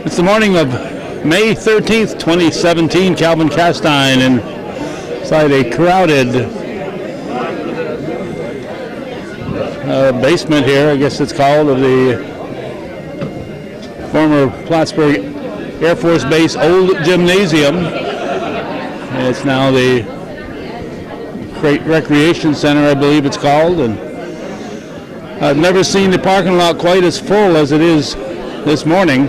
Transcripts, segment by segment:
It's the morning of May 13th, 2017. Calvin Castine inside a crowded basement here, I guess it's called, of the former Plattsburgh Air Force Base old gymnasium. And it's now the Crate Recreation Center, I believe it's called. And I've never seen the parking lot quite as full as it is this morning,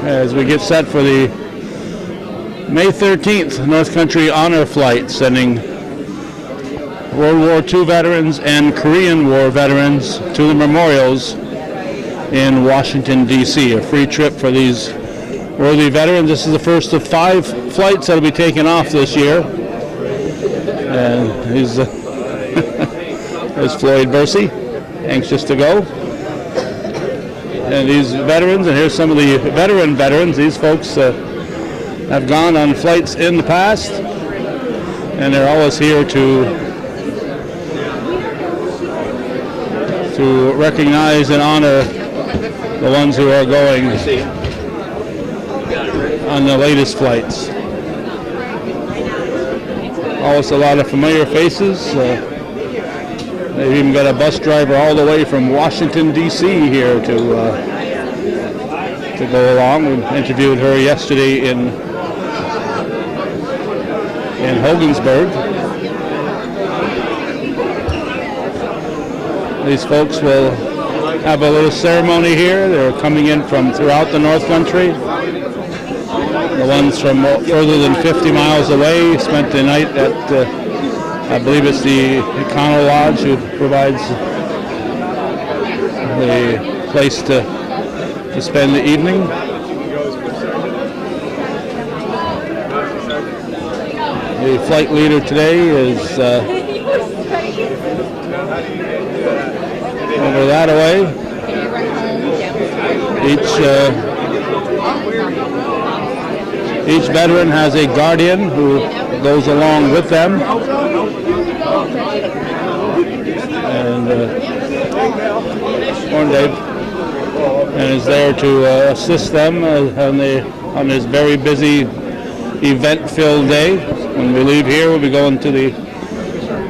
as we get set for the May 13th North Country Honor Flight, sending World War II veterans and Korean War veterans to the memorials in Washington, D.C. A free trip for these worthy veterans. This is the first of 5 flights that will be taken off this year. And there's Floyd Bursey, anxious to go. And these veterans, and here's some of the veterans, these folks have gone on flights in the past, and they're always here to recognize and honor the ones who are going on the latest flights. Always a lot of familiar faces. They've even got a bus driver all the way from Washington, D.C. here to go along. We interviewed her yesterday in Hogansburg. These folks will have a little ceremony here. They're coming in from throughout the North Country. The ones from further than 50 miles away spent the night at I believe it's the Econo Lodge, who provides the place to spend the evening. The flight leader today is over that away. Each veteran has a guardian who goes along with them, and is there to assist them on this very busy, event-filled day. When we leave here, we'll be going to the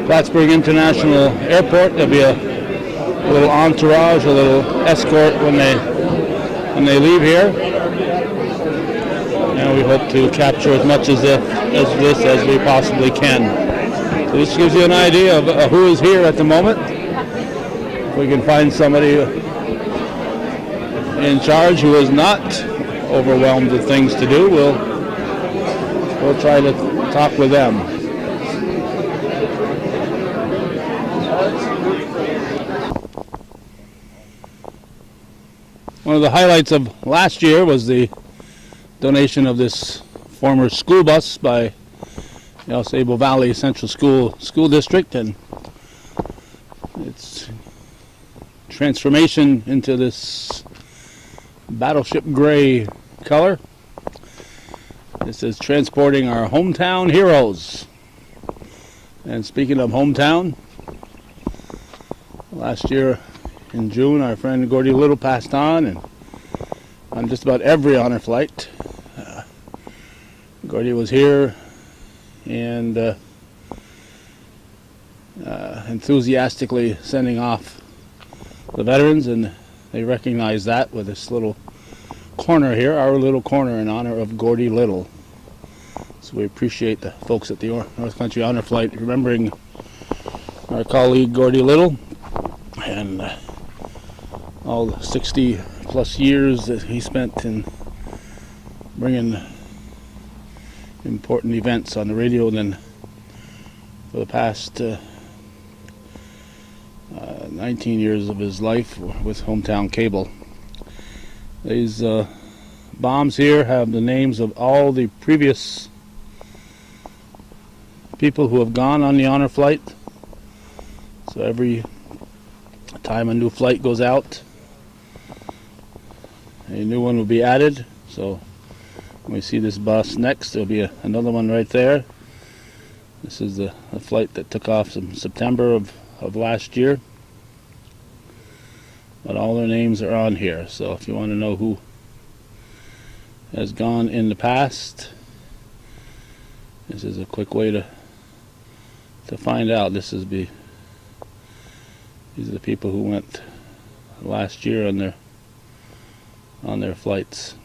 Plattsburgh International Airport. There'll be a little entourage, a little escort when they leave here. And we hope to capture as much of this as we possibly can. So this gives you an idea of who is here at the moment. If we can find somebody in charge who is not overwhelmed with things to do, we'll try to talk with them. One of the highlights of last year was the donation of this former school bus by the El Sable Valley Central School District, and its transformation into this battleship gray color. This is transporting our hometown heroes. And speaking of hometown, last year in June, our friend Gordy Little passed on, and on just about every honor flight, Gordy was here and enthusiastically sending off the veterans, and they recognize that with this little corner here, our little corner in honor of Gordy Little. So we appreciate the folks at the North Country Honor Flight remembering our colleague Gordy Little and all the 60 plus years that he spent in bringing important events on the radio, and then for the past 19 years of his life with Hometown Cable. These bombs here have the names of all the previous people who have gone on the honor flight. So every time a new flight goes out, a new one will be added. So when we see this bus next, there'll be another one right there. This is the flight that took off in September of last year. But all their names are on here, so if you want to know who has gone in the past, this is a quick way to find out. These are the people who went last year on their flights.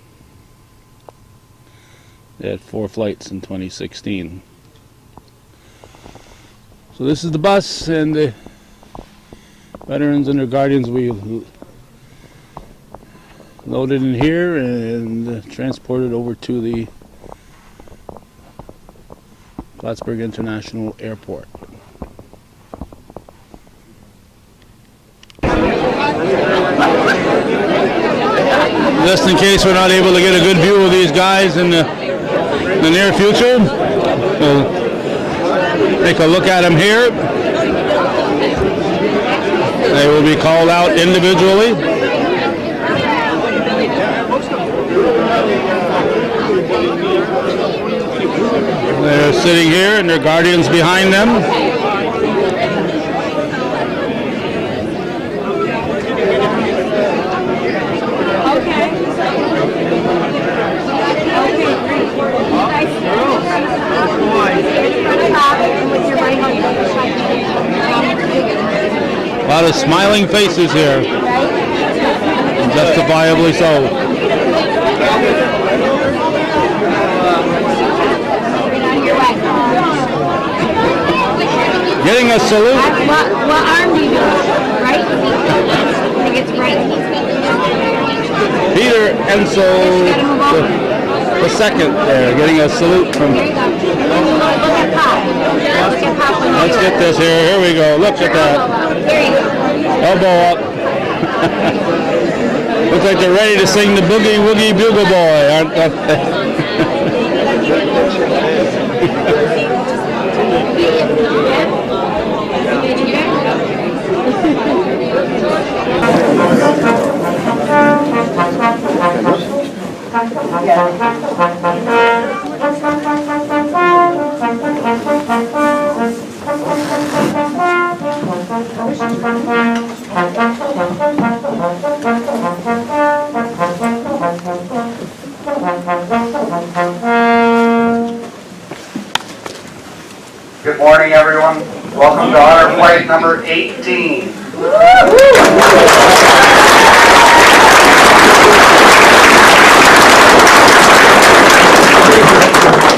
They had 4 flights in 2016. So this is the bus, and the veterans and their guardians we loaded in here and transported over to the Plattsburgh International Airport. Just in case we're not able to get a good view of these guys in the near future, we'll take a look at them here. They will be called out individually. They're sitting here and their guardians behind them. A lot of smiling faces here, and justifiably so. Getting a salute. What arm do you do? Right? I think it's right. Peter Ensel the second there, getting a salute from. There you go. Look at Pop. Look at Pop when you Let's do get it. this here. Here we go. Look at that. There you go. Elbow up. Looks like they're ready to sing the Boogie Woogie Bugle Boy, aren't they? Good morning, everyone. Welcome to Honor Flight number 18.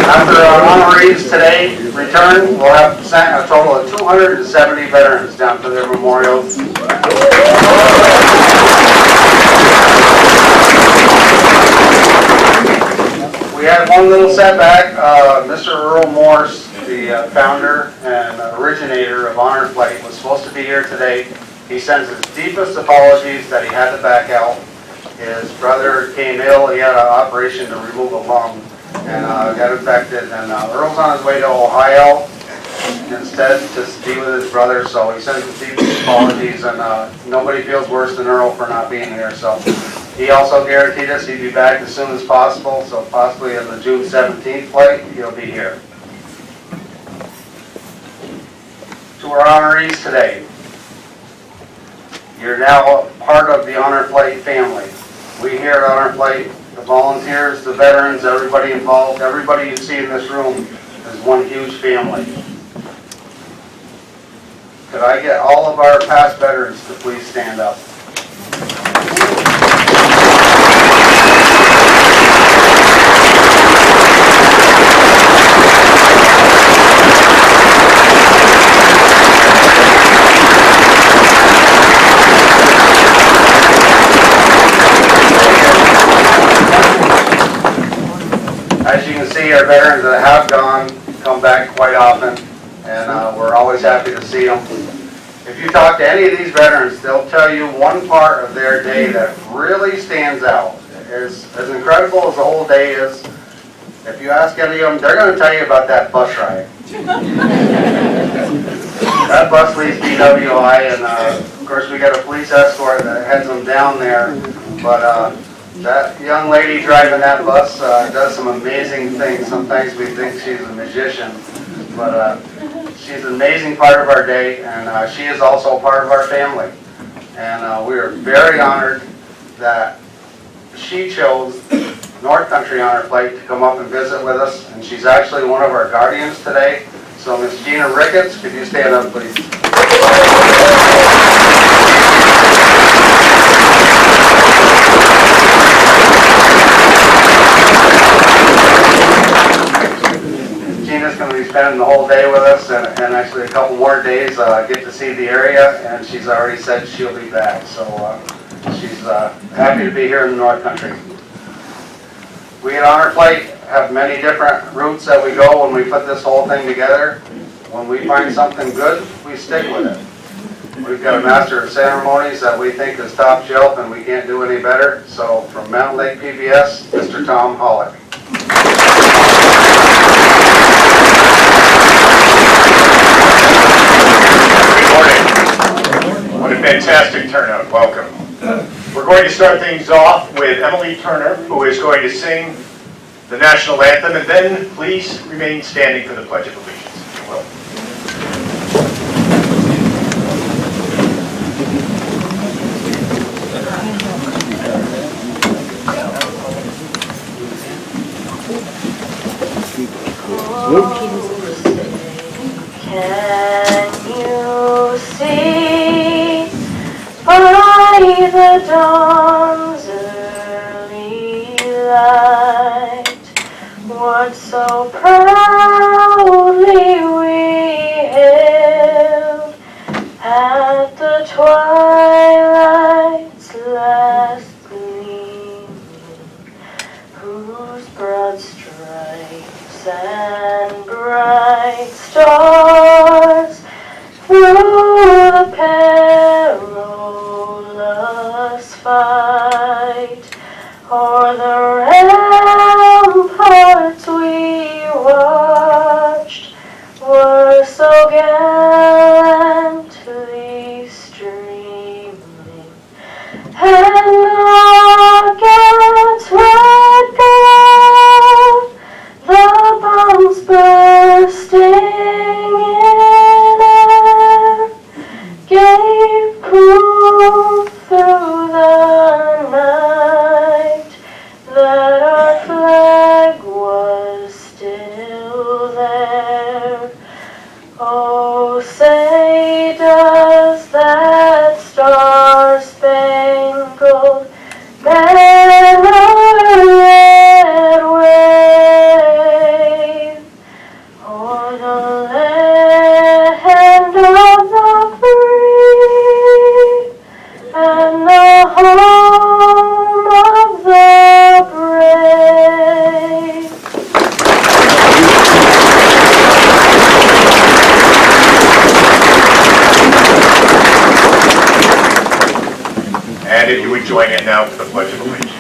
After our honorees today return, we'll have sent a total of 270 veterans down to their memorials. We had one little setback. Mr. Earl Morse, the founder and originator of Honor Flight, was supposed to be here today. He sends his deepest apologies that he had to back out. His brother came ill. He had an operation to remove a lung and got infected. And Earl's on his way to Ohio instead to be with his brother. So he sends his deepest apologies, and nobody feels worse than Earl for not being here. So he also guaranteed us he'd be back as soon as possible. So possibly on the June 17th flight, he'll be here. To our honorees today, you're now part of the Honor Flight family. We here at Honor Flight, the volunteers, the veterans, everybody involved, everybody you see in this room is one huge family. Could I get all of our past veterans to please stand up? As you can see, our veterans that have gone come back quite often, and we're always happy to see them. If you talk to any of these veterans, they'll tell you one part of their day that really stands out. As incredible as the whole day is, if you ask any of them, they're going to tell you about that bus ride. That bus leaves WWII, and of course we got a police escort that heads them down there, but that young lady driving that bus does some amazing things. Sometimes we think she's a magician, but she's an amazing part of our day, and she is also part of our family. And we are very honored that she chose North Country Honor Flight to come up and visit with us, and she's actually one of our guardians today. So Miss Gina Ricketts, could you stand up, please? Gina's going to be spending the whole day with us, and actually a couple more days, get to see the area, and she's already said she'll be back. So she's happy to be here in the North Country. We at Honor Flight have many different routes that we go when we put this whole thing together. When we find something good, we stick with it. We've got a master of ceremonies that we think is top shelf, and we can't do any better. So from Mountain Lake PBS, Mr. Tom Hollick. Good morning. What a fantastic turnout. Welcome. We're going to start things off with Emily Turner, who is going to sing the national anthem, and then please remain standing for the Pledge of Allegiance. You will. Can you see by the dawn's early light what so proudly we hailed at the twilight's last gleam, whose broad stripes and bright stars through the perilous fight o'er the ramparts we watched were so gallantly streaming, and against red glare the bombs bursting in air gave proof through the night that our flag was still there. Oh, say does that star-spangled banner yet wave o'er the land of the free and the home of the brave? And if you would join in now for the Pledge of Allegiance.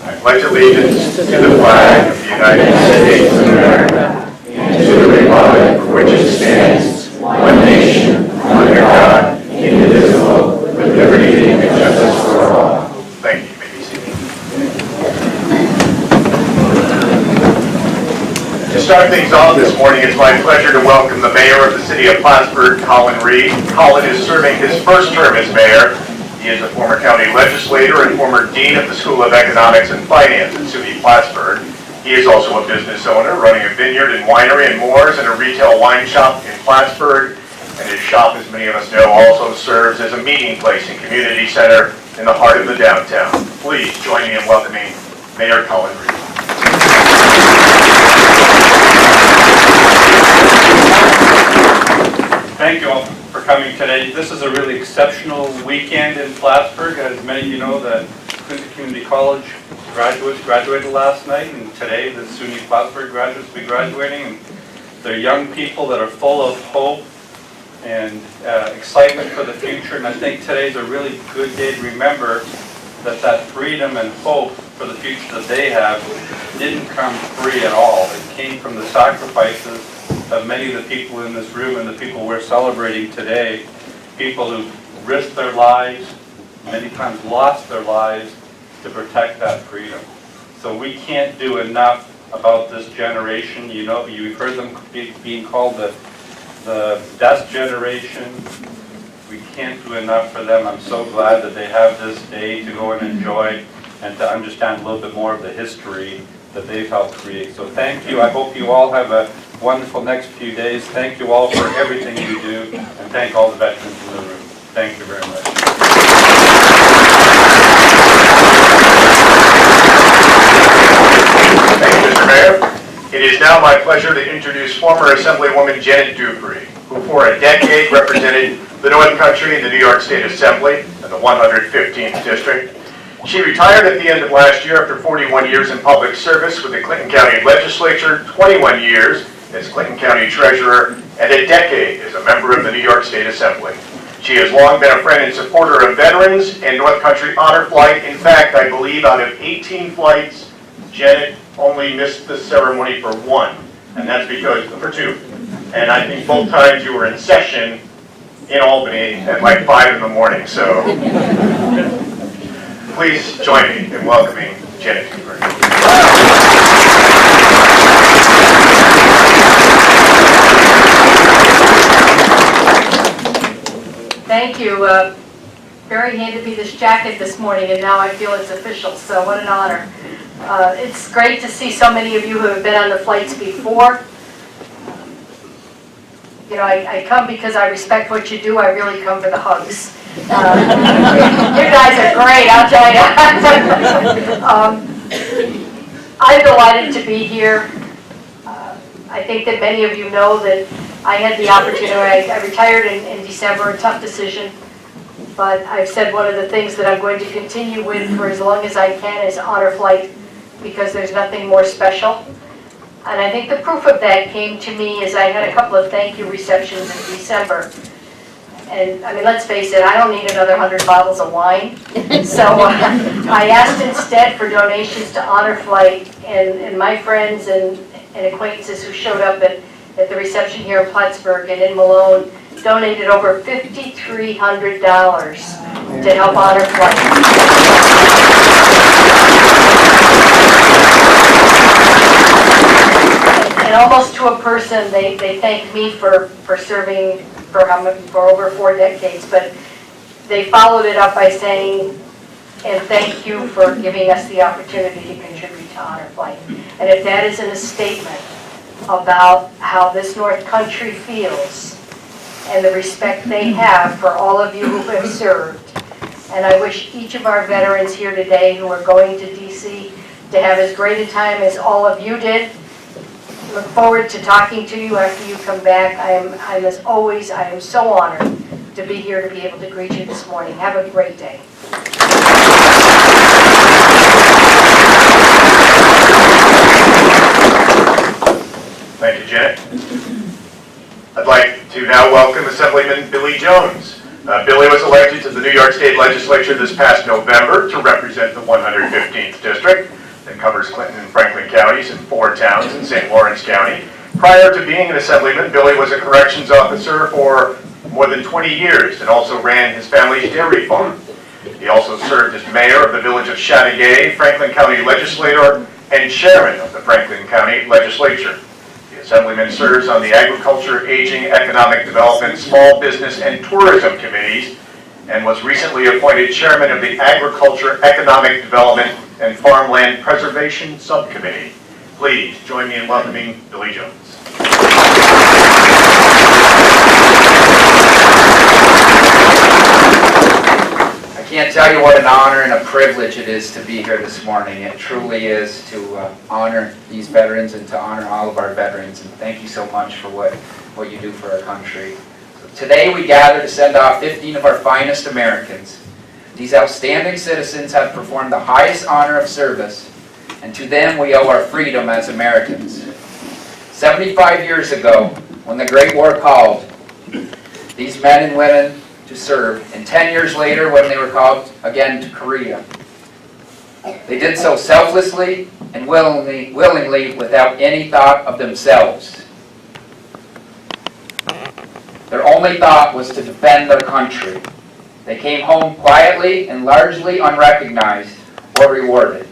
I pledge allegiance to the flag of the United States of America and to the republic for which it stands, one nation, under God, indivisible, with liberty and justice for all. Thank you. You may be seated. To start things off this morning, it's my pleasure to welcome the mayor of the city of Plattsburgh, Colin Reed. Colin is serving his first term as mayor. He is a former county legislator and former dean of the School of Economics and Finance at SUNY Plattsburgh. He is also a business owner, running a vineyard and winery in Moores and a retail wine shop in Plattsburgh. And his shop, as many of us know, also serves as a meeting place and community center in the heart of the downtown. Please join me in welcoming Mayor Colin Reed. Thank you all for coming today. This is a really exceptional weekend in Plattsburgh. As many of you know, the Clinton Community College graduates graduated last night, and today the SUNY Plattsburgh graduates will be graduating. And they're young people that are full of hope and excitement for the future. And I think today's a really good day to remember that freedom and hope for the future that they have didn't come free at all. It came from the sacrifices of many of the people in this room and the people we're celebrating today, people who risked their lives, many times lost their lives to protect that freedom. So we can't do enough about this generation. You know, you've heard them being called the best generation. We can't do enough for them. I'm so glad that they have this day to go and enjoy and to understand a little bit more of the history that they've helped create. So thank you. I hope you all have a wonderful next few days. Thank you all for everything you do, and thank all the veterans in the room. Thank you very much. Thank you, Mr. Mayor. It is now my pleasure to introduce former Assemblywoman Janet Dupree, who for a decade represented the North Country in the New York State Assembly in the 115th District. She retired at the end of last year after 41 years in public service with the Clinton County Legislature, 21 years as Clinton County Treasurer, and a decade as a member of the New York State Assembly. She has long been a friend and supporter of veterans and North Country Honor Flight. In fact, I believe out of 18 flights, Janet only missed the ceremony for one, and that's because, for two. And I think both times you were in session in Albany at like 5 in the morning, so please join me in welcoming Janet Dupree. Thank you. Barry handed me this jacket this morning, and now I feel it's official, so what an honor. It's great to see so many of you who have been on the flights before. You know, I come because I respect what you do. I really come for the hugs. You guys are great, I'll tell you. I'm delighted to be here. I think that many of you know that I had the opportunity, I retired in December, a tough decision, but I've said one of the things that I'm going to continue with for as long as I can is Honor Flight, because there's nothing more special. And I think the proof of that came to me as I had a couple of thank you receptions in December. And I mean, let's face it, I don't need another 100 bottles of wine. So I asked instead for donations to Honor Flight, and my friends and acquaintances who showed up at the reception here in Plattsburgh and in Malone donated over $5,300 to help Honor Flight. And almost to a person, they thanked me for serving for over 4 decades, but they followed it up by saying, and thank you for giving us the opportunity to contribute to Honor Flight. And if that isn't a statement about how this North Country feels and the respect they have for all of you who have served, and I wish each of our veterans here today who are going to DC to have as great a time as all of you did. Look forward to talking to you after you come back. I'm as always, I am so honored to be here to be able to greet you this morning. Have a great day. Thank you, Janet. I'd like to now welcome Assemblyman Billy Jones. Billy was elected to the New York State Legislature this past November to represent the 115th District. That covers Clinton and Franklin counties and 4 towns in St. Lawrence County. Prior to being an assemblyman, Billy was a corrections officer for more than 20 years and also ran his family's dairy farm. He also served as mayor of the village of Chateauguay, Franklin County legislator, and chairman of the Franklin County Legislature. The assemblyman serves on the Agriculture, Aging, Economic Development, Small Business, and Tourism Committees, and was recently appointed chairman of the Agriculture, Economic Development, and Farmland Preservation Subcommittee. Please join me in welcoming Billy Jones. I can't tell you what an honor and a privilege it is to be here this morning. It truly is to honor these veterans and to honor all of our veterans. And thank you so much for what you do for our country. So today we gather to send off 15 of our finest Americans. These outstanding citizens have performed the highest honor of service, and to them we owe our freedom as Americans. 75 years ago, when the Great War called these men and women to serve, and 10 years later when they were called again to Korea, they did so selflessly and willingly without any thought of themselves. Their only thought was to defend their country. They came home quietly and largely unrecognized or rewarded.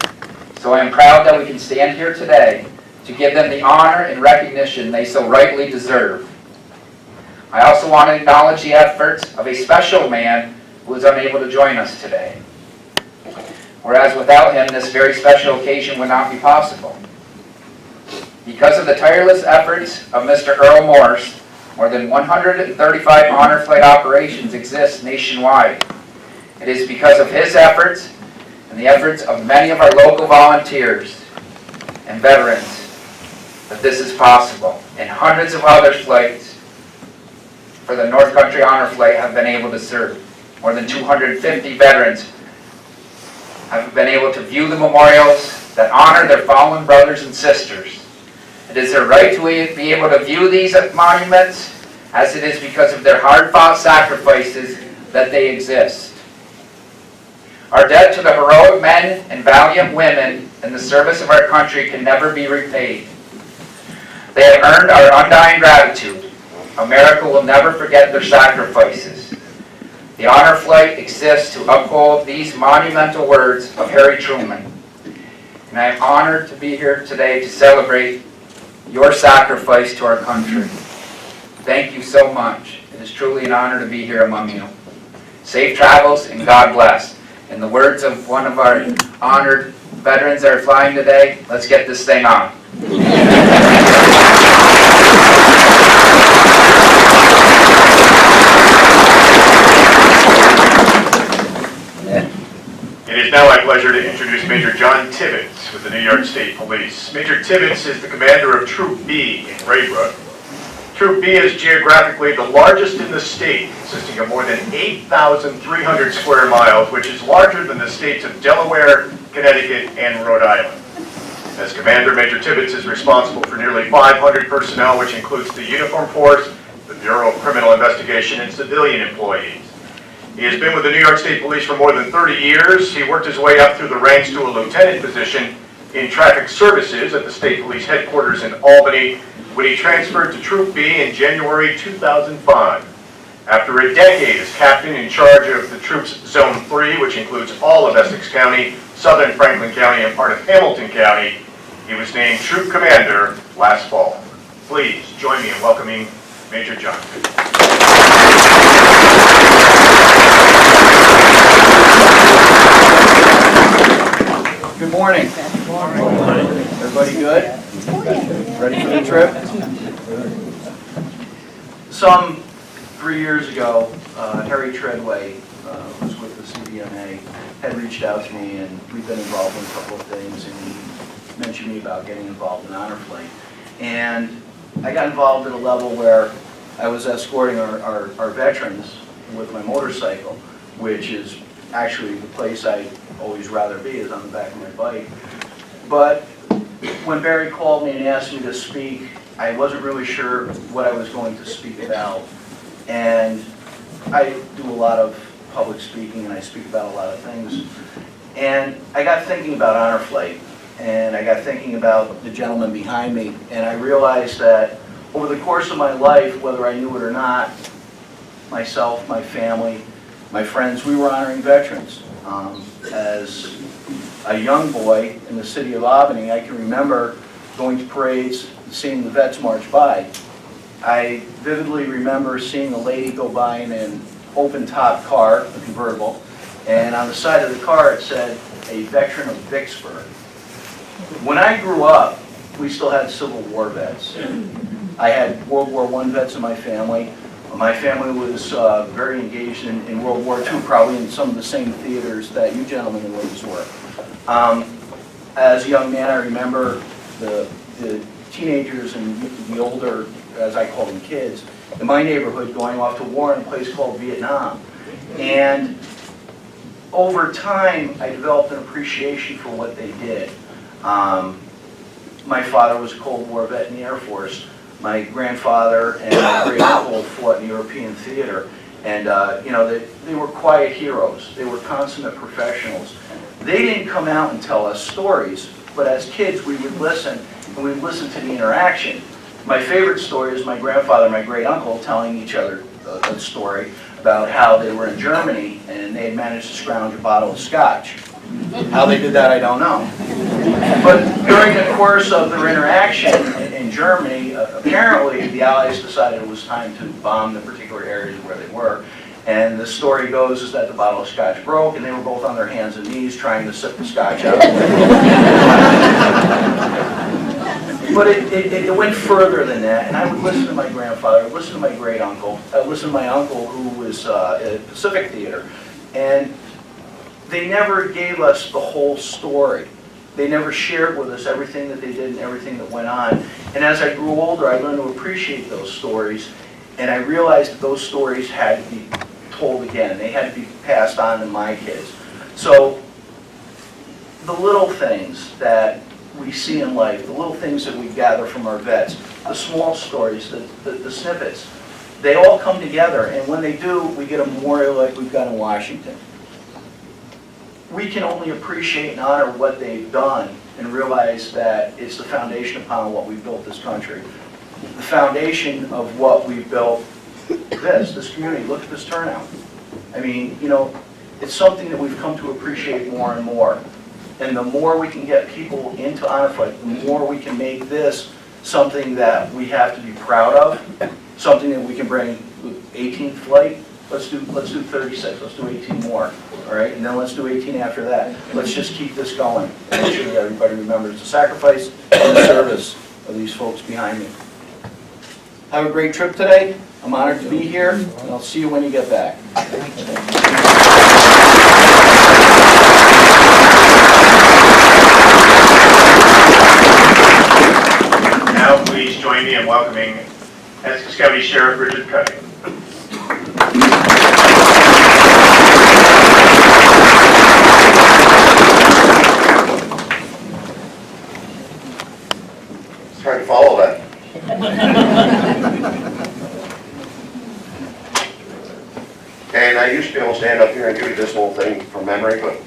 So I am proud that we can stand here today to give them the honor and recognition they so rightly deserve. I also want to acknowledge the efforts of a special man who is unable to join us today. Whereas without him, this very special occasion would not be possible. Because of the tireless efforts of Mr. Earl Morse, more than 135 honor flight operations exist nationwide. It is because of his efforts and the efforts of many of our local volunteers and veterans that this is possible. And hundreds of other flights for the North Country Honor Flight have been able to serve. More than 250 veterans have been able to view the memorials that honor their fallen brothers and sisters. It is their right to be able to view these monuments, as it is because of their hard-fought sacrifices that they exist. Our debt to the heroic men and valiant women in the service of our country can never be repaid. They have earned our undying gratitude. America will never forget their sacrifices. The honor flight exists to uphold these monumental words of Harry Truman. And I am honored to be here today to celebrate your sacrifice to our country. Thank you so much. It is truly an honor to be here among you. Safe travels and God bless. In the words of one of our honored veterans that are flying today, let's get this thing on. It is now my pleasure to introduce Major John Tibbetts with the New York State Police. Major Tibbetts is the commander of Troop B in Raybrook. Troop B is geographically the largest in the state, consisting of more than 8,300 square miles, which is larger than the states of Delaware, Connecticut, and Rhode Island. As commander, Major Tibbetts is responsible for nearly 500 personnel, which includes the Uniform Force, the Bureau of Criminal Investigation, and civilian employees. He has been with the New York State Police for more than 30 years. He worked his way up through the ranks to a lieutenant position in traffic services at the State Police headquarters in Albany, when he transferred to Troop B in January 2005. After a decade as captain in charge of the Troop's Zone 3, which includes all of Essex County, southern Franklin County, and part of Hamilton County, he was named Troop Commander last fall. Please join me in welcoming Major John. Good morning. Everybody good? Ready for the trip? Some 3 years ago, Harry Treadway was with the CDMA, had reached out to me, and we've been involved in a couple of things, and he mentioned me about getting involved in honor flight. And I got involved at a level where I was escorting our veterans with my motorcycle, which is actually the place I'd always rather be, is on the back of my bike. But when Barry called me and asked me to speak, I wasn't really sure what I was going to speak about. And I do a lot of public speaking, and I speak about a lot of things. And I got thinking about honor flight, and I got thinking about the gentleman behind me, and I realized that over the course of my life, whether I knew it or not, myself, my family, my friends, we were honoring veterans. As a young boy in the city of Albany, I can remember going to parades and seeing the vets march by. I vividly remember seeing a lady go by in an open-top car, a convertible, and on the side of the car it said, "A veteran of Vicksburg." When I grew up, we still had Civil War vets. I had World War I vets in my family. My family was very engaged in World War II, probably in some of the same theaters that you gentlemen and ladies were. As a young man, I remember the teenagers and the older, as I call them, kids, in my neighborhood going off to war in a place called Vietnam. And over time, I developed an appreciation for what they did. My father was a Cold War vet in the Air Force. My grandfather and my great uncle fought in the European theater, and they were quiet heroes. They were consummate professionals. They didn't come out and tell us stories, but as kids we would listen, and we'd listen to the interaction. My favorite story is my grandfather and my great uncle telling each other a story about how they were in Germany and they had managed to scrounge a bottle of scotch. How they did that, I don't know. But during the course of their interaction in Germany, apparently the Allies decided it was time to bomb the particular areas where they were. And the story goes is that the bottle of scotch broke, and they were both on their hands and knees trying to sip the scotch out. But it went further than that, and I would listen to my grandfather, I would listen to my great uncle, I would listen to my uncle who was at Pacific Theater, and they never gave us the whole story. They never shared with us everything that they did and everything that went on. And as I grew older, I learned to appreciate those stories, and I realized that those stories had to be told again. They had to be passed on to my kids. So the little things that we see in life, the little things that we gather from our vets, the small stories, the snippets, they all come together, and when they do, we get a memorial like we've got in Washington. We can only appreciate and honor what they've done and realize that it's the foundation upon what we've built this country. The foundation of what we've built, this community. Look at this turnout. I mean, you know, it's something that we've come to appreciate more and more. And the more we can get people into honor flight, the more we can make this something that we have to be proud of, something that we can bring 18th flight. Let's do 36, let's do 18 more, all right? And then let's do 18 after that. Let's just keep this going. And make sure that everybody remembers the sacrifice and the service of these folks behind me. Have a great trip today. I'm honored to be here, and I'll see you when you get back. Now please join me in welcoming Essex County Sheriff Richard Cuddy. It's hard to follow that. And I used to be able to stand up here and give you this whole thing from memory, but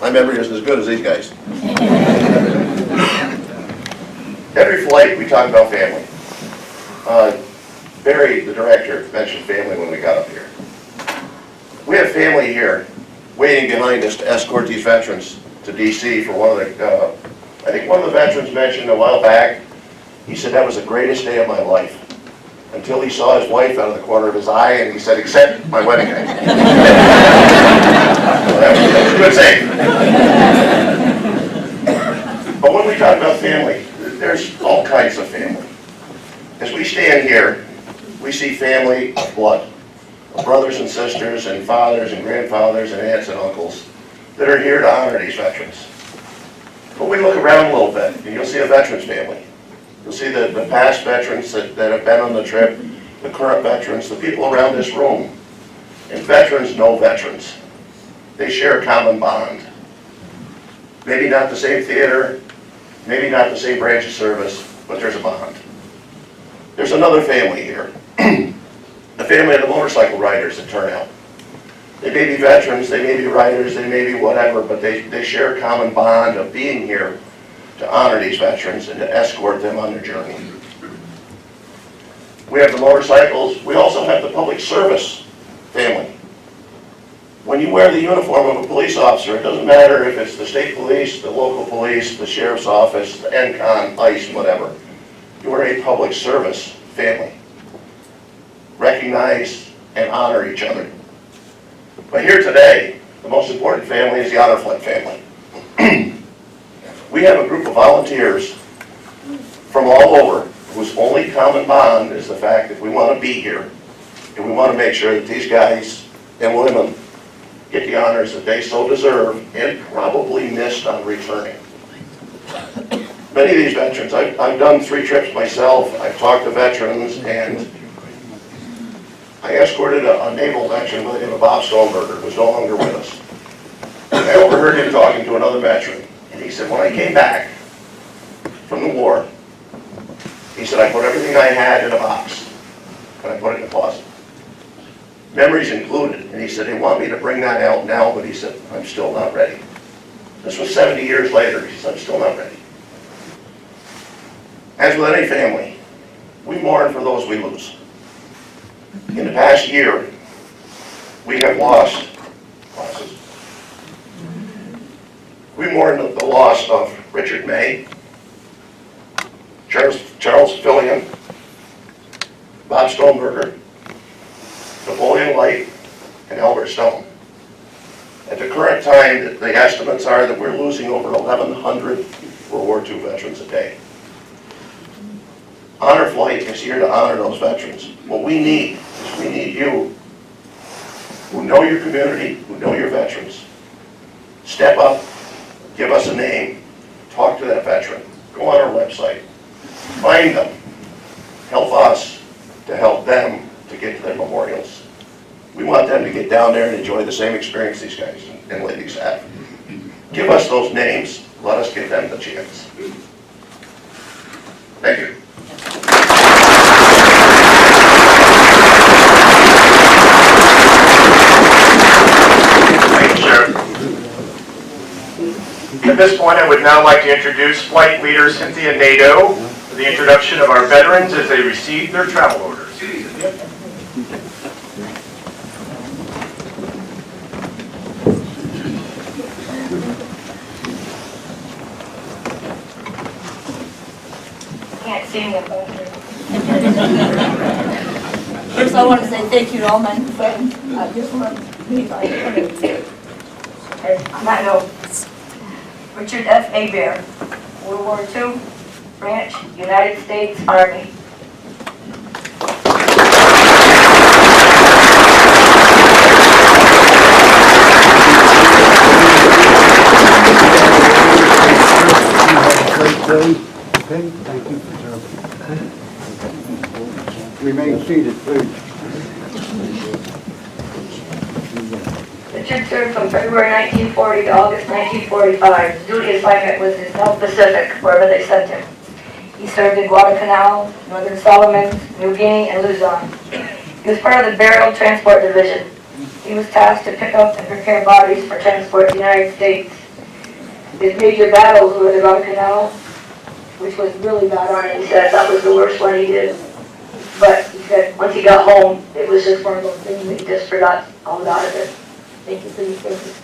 my memory isn't as good as these guys. Every flight, we talk about family. Barry, the director, mentioned family when we got up here. We have family here waiting behind us to escort these veterans to D.C. for one of the, I think one of the veterans mentioned a while back, he said that was the greatest day of my life. Until he saw his wife out of the corner of his eye and he said, except my wedding day. Well, that was a good saying. But when we talk about family, there's all kinds of family. As we stand here, we see family of blood, of brothers and sisters and fathers and grandfathers and aunts and uncles that are here to honor these veterans. But we look around a little bit and you'll see a veterans family. You'll see the past veterans that have been on the trip, the current veterans, the people around this room. And veterans know veterans. They share a common bond. Maybe not the same theater, maybe not the same branch of service, but there's a bond. There's another family here. The family of the motorcycle riders that turn out. They may be veterans, they may be riders, they may be whatever, but they share a common bond of being here to honor these veterans and to escort them on their journey. We have the motorcycles. We also have the public service family. When you wear the uniform of a police officer, it doesn't matter if it's the state police, the local police, the sheriff's office, the NCON, ICE, whatever. You are a public service family. Recognize and honor each other. But here today, the most important family is the Honor Flight family. We have a group of volunteers from all over whose only common bond is the fact that we want to be here and we want to make sure that these guys and women get the honors that they so deserve and probably missed on returning. Many of these veterans, I've done 3 trips myself, I've talked to veterans, and I escorted a naval veteran by the name of Bob Stoneberger, who's no longer with us. I overheard him talking to another veteran. And he said, when I came back from the war, he said, I put everything I had in a box, and I put it in the closet. Memories included. And he said, they want me to bring that out now, but he said, I'm still not ready. This was 70 years later. He said, I'm still not ready. As with any family, we mourn for those we lose. In the past year, we have lost losses. We mourn the loss of Richard May, Charles Fillion, Bob Stoneberger, Napoleon Light, and Albert Stone. At the current time, the estimates are that we're losing over 1,100 World War II veterans a day. Honor Flight is here to honor those veterans. What we need is we need you who know your community, who know your veterans. Step up, give us a name, talk to that veteran, go on our website, find them, help us to help them to get to their memorials. We want them to get down there and enjoy the same experience these guys and ladies have. Give us those names, let us give them the chance. Thank you. Thank you, Sheriff. At this point, I would now like to introduce Flight Leader Cynthia Nadeau for the introduction of our veterans as they receive their travel orders. Can't see me. First, I want to say thank you to all my friends. I just want to be like, on that note, Richard F. Hebert, World War II, Branch, United States Army. Great day. Okay, thank you for serving. Remain seated, please. Richard served from February 1940 to August 1945. His duty assignment was in South Pacific, wherever they sent him. He served in Guadalcanal, Northern Solomons, New Guinea, and Luzon. He was part of the Burial Transport Division. He was tasked to pick up and prepare bodies for transport to the United States. His major battles were the Guadalcanal, which was really bad on it. He said that was the worst one he did. But he said once he got home, it was just one of those things that he just forgot all about it. Thank you for your service.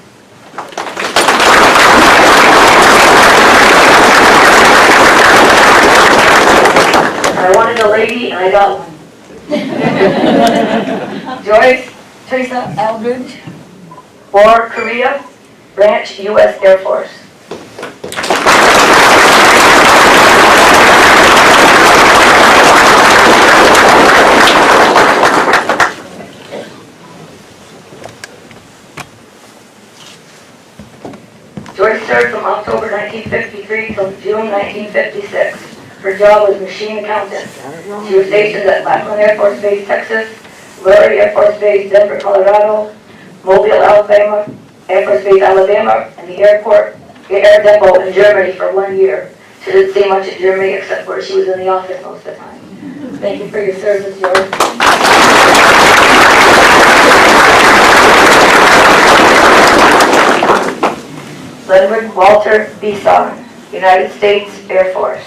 I wanted a lady, and I got one. Joyce Teresa Aldridge, War, Korea, Branch, U.S. Air Force. Joyce served from October 1953 till June 1956. Her job was machine accountant. She was stationed at Lackland Air Force Base, Texas, Laurie Air Force Base, Denver, Colorado, Mobile, Alabama, Air Force Base, Alabama, and the Air Depot in Germany for 1 year. She didn't see much of Germany except where she was in the office most of the time. Thank you for your service, Joyce. Edward Walter Bison, United States Air Force.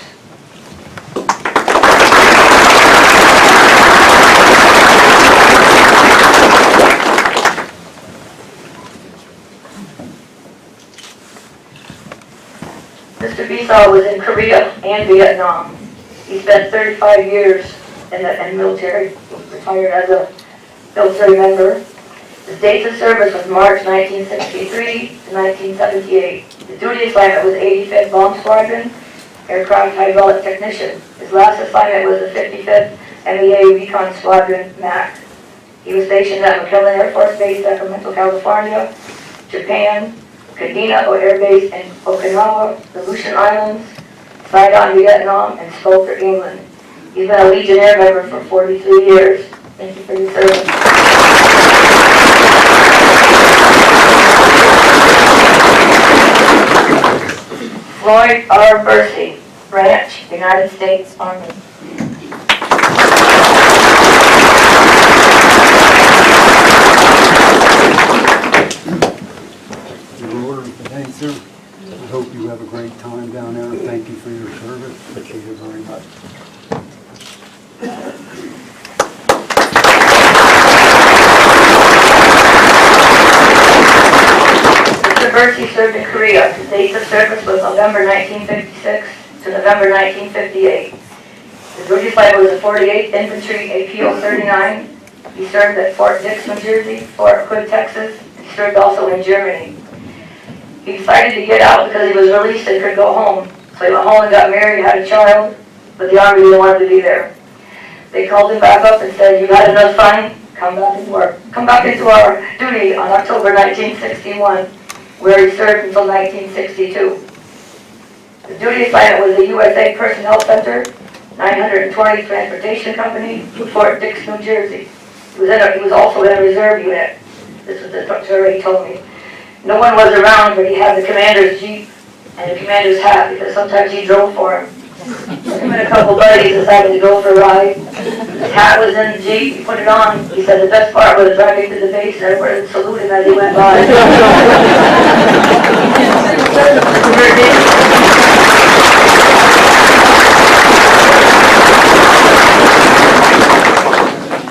Mr. Bison was in Korea and Vietnam. He spent 35 years in the military, retired as a military member. His dates of service was March 1963 to 1978. The duty assignment was 85th Bomb Squadron, Aircraft Hydraulic Technician. His last assignment was the 55th MEA Recon Squadron, MAC. He was stationed at McKellen Air Force Base, Sacramento, California, Japan, Kadena Air Base in Okinawa, the Aleutian Islands, Saigon, Vietnam, and Sculptor, England. He's been a Legionnaire member for 43 years. Thank you for your service. Floyd R. Bursey, Branch, United States Army. Your order today, sir. I hope you have a great time down there. Thank you for your service. Appreciate it very much. Mr. Bursey served in Korea. His dates of service was November 1956 to November 1958. His duty flight was the 48th Infantry APO 39. He served at Fort Dix, New Jersey, Fort Hood, Texas. He served also in Germany. He decided to get out because he was released and could go home. So he went home and got married, had a child, but the Army didn't want him to be there. They called him back up and said, "You've had enough fun, come back into work." Come back into our duty on October 1961, where he served until 1962. The duty assignment was the USA Personnel Center, 920 Transportation Company, Fort Dix, New Jersey. He was also in a reserve unit. This was the instructor he told me. No one was around, but he had the commander's Jeep and the commander's hat, because sometimes he drove for him. Him and a couple buddies decided to go for a ride. His hat was in the Jeep, he put it on. He said the best part was driving to the base and everybody would salute him as he went by.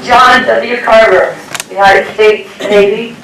John W. Carver, United States Navy.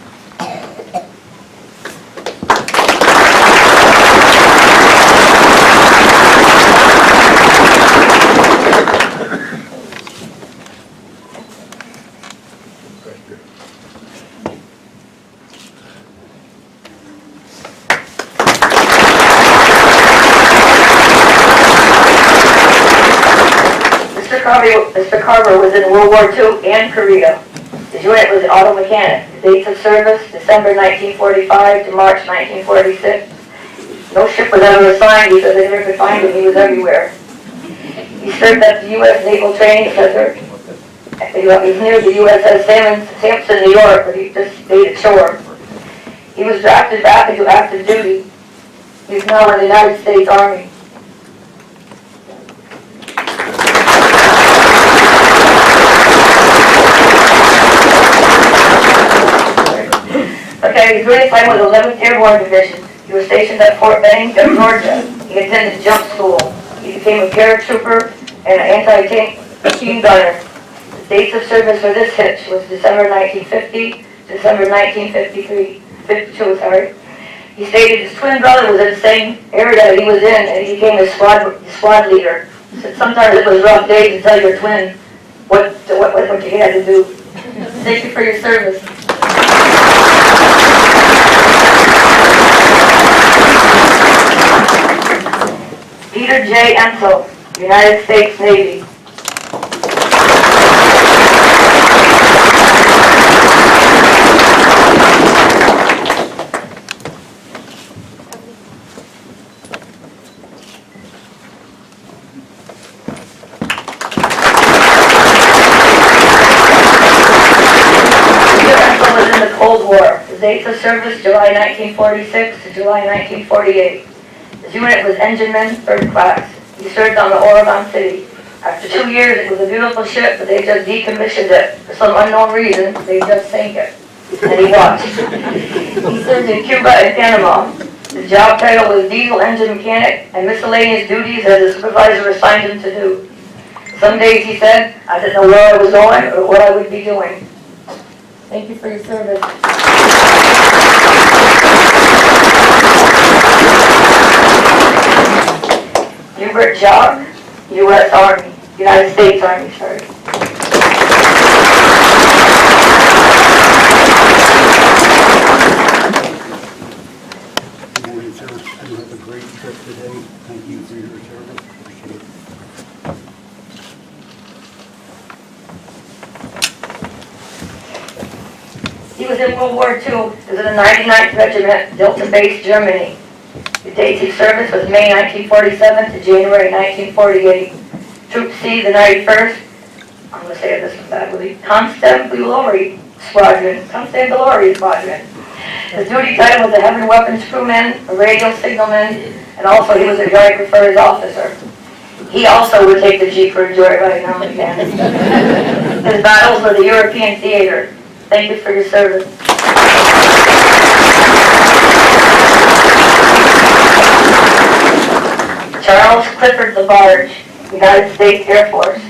Mr. Carver was in World War II and Korea. His unit was an auto mechanic. His dates of service, December 1945 to March 1946. No ship was ever assigned because they never could find him. He was everywhere. He served at the U.S. Naval Training Center. He was near the USS Sampson, New York, but he just stayed ashore. He was drafted back into active duty. He's now in the United States Army. Okay, his duty assignment was 11th Airborne Division. He was stationed at Fort Benning, Georgia. He attended jump school. He became a paratrooper and an anti-tank machine gunner. The dates of service for this hitch was December 1950 to December 1952. He stated his twin brother was in the same area that he was in, and he became his squad leader. He said sometimes it was rough days to tell your twin what you had to do. Thank you for your service. Peter J. Ensel, United States Navy. Cold War. His dates of service, July 1946 to July 1948. His unit was engineman, 3rd class. He served on the Oregon City. After 2 years, it was a beautiful ship, but they just decommissioned it. For some unknown reason, they just sank it. And he watched. He served in Cuba and Panama. His job title was diesel engine mechanic, and miscellaneous duties as the supervisor assigned him to do. Some days, he said, I didn't know where I was going or what I would be doing. Thank you for your service. Hubert Jock, U.S. Army, United States Army, sorry. Good morning, sir. You have a great trip today. Thank you for your service. Appreciate it. He was in World War II. He was in the 99th Regiment, Delta Base, Germany. The dates of service was May 1947 to January 1948. Troop C, the 91st, I'm going to say this badly, Constabulary Squadron. His duty title was a heavy weapons crewman, a radio signalman, and also he was a driver for his officer. He also would take the Jeep for a joyride now and again. His battles were the European theater. Thank you for your service. Charles Clifford LaBarge, United States Air Force.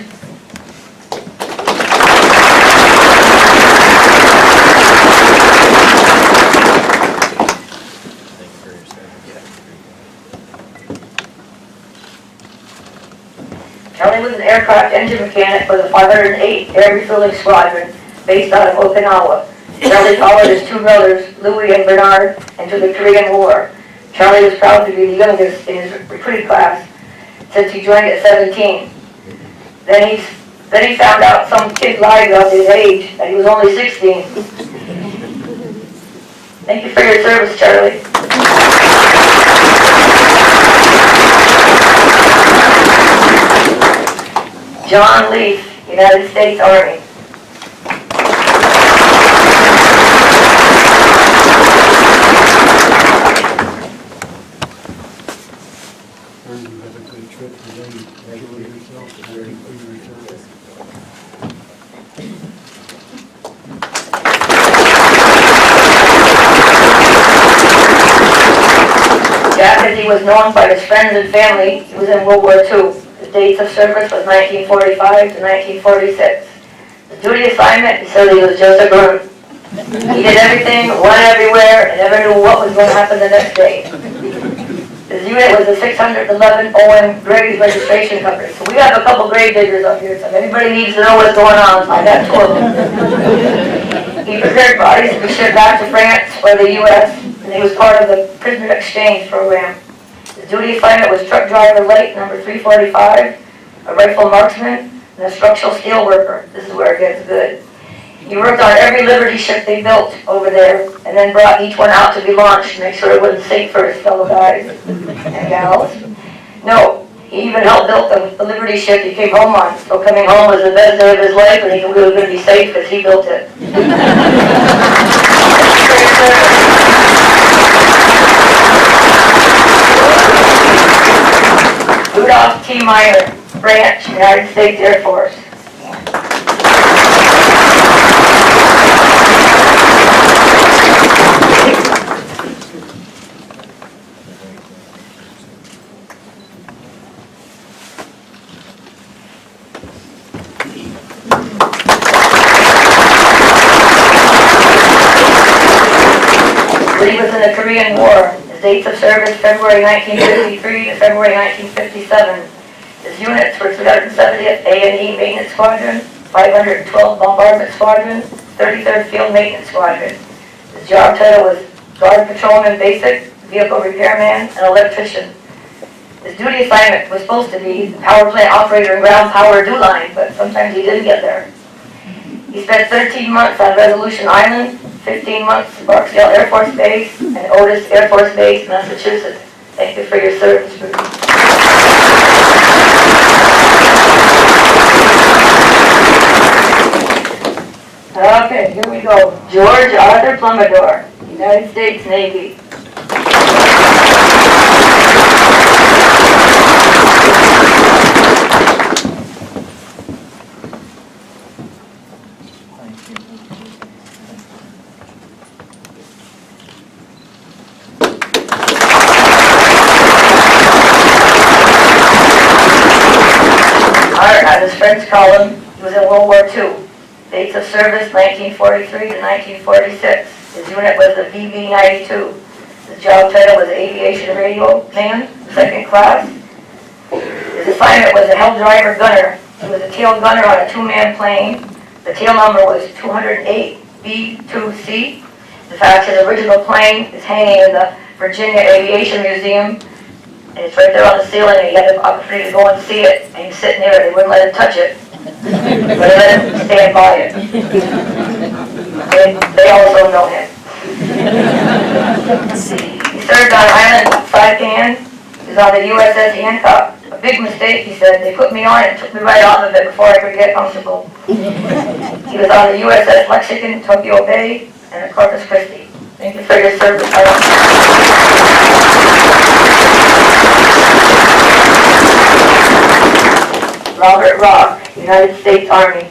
an aircraft engine mechanic for the 508th Air Refueling Squadron based out of Okinawa. Charlie followed his two brothers, Louis and Bernard, into the Korean War. Charlie was proud to be the youngest in his recruiting class since he joined at 17. Then he found out some kid lied about his age, that he was only 16. Thank you for your service, Charlie. John Leaf, United States Army. Aaron, you have a good trip today. Enjoy yourself. Thank you for your service. Jack, as he was known by his friends and family, he was in World War II. His dates of service was 1945 to 1946. His duty assignment, he said he was just a grunt. He did everything, went everywhere, and never knew what was going to happen the next day. His unit was the 611 OM Graves Registration Company. So we have a couple grave diggers up here, so if anybody needs to know what's going on, I got two of them. He prepared bodies to be shipped back to France or the U.S., and he was part of the prisoner exchange program. His duty assignment was truck driver light number 345, a rifle marksman, and a structural steel worker. This is where it gets good. He worked on every Liberty ship they built over there, and then brought each one out to be launched to make sure it wouldn't sink for his fellow guys and gals. No, he even helped build the Liberty ship he came home on, so coming home was the best day of his life, and he knew he was going to be safe because he built it. Rudolph T. Meyer, Branch, United States Air Force. He was in the Korean War. His dates of service, February 1953 to February 1957. His units were 370th A&E Maintenance Squadron, 512 Bombardment Squadron, 33rd Field Maintenance Squadron. His job title was Guard Patrolman Basic, Vehicle Repairman, and Electrician. His duty assignment was supposed to be the power plant operator and ground power due line, but sometimes he didn't get there. He spent 13 months on Resolution Island, 15 months at Barksdale Air Force Base, and Otis Air Force Base, Massachusetts. Thank you for your service, Bruce. Okay, here we go. George Arthur Plummador, United States Navy. As his friends call him, he was in World War II. Dates of service, 1943 to 1946. His unit was the VB-92. His job title was Aviation Radio Man, second class. His assignment was a hell driver gunner. He was a tail gunner on a two-man plane. The tail number was 208B2C. In fact, his original plane is hanging in the Virginia Aviation Museum. And it's right there on the ceiling, and you had the opportunity to go and see it, and you sit near it. They wouldn't let him touch it, but they let him stand by it. And they also know him. He served on Island Saipan. He was on the USS Hancock. A big mistake, he said. They put me on it, took me right off of it before I could get comfortable. He was on the USS Lexington, Tokyo Bay, and the Corpus Christi. Thank you for your service. Robert Rock, United States Army.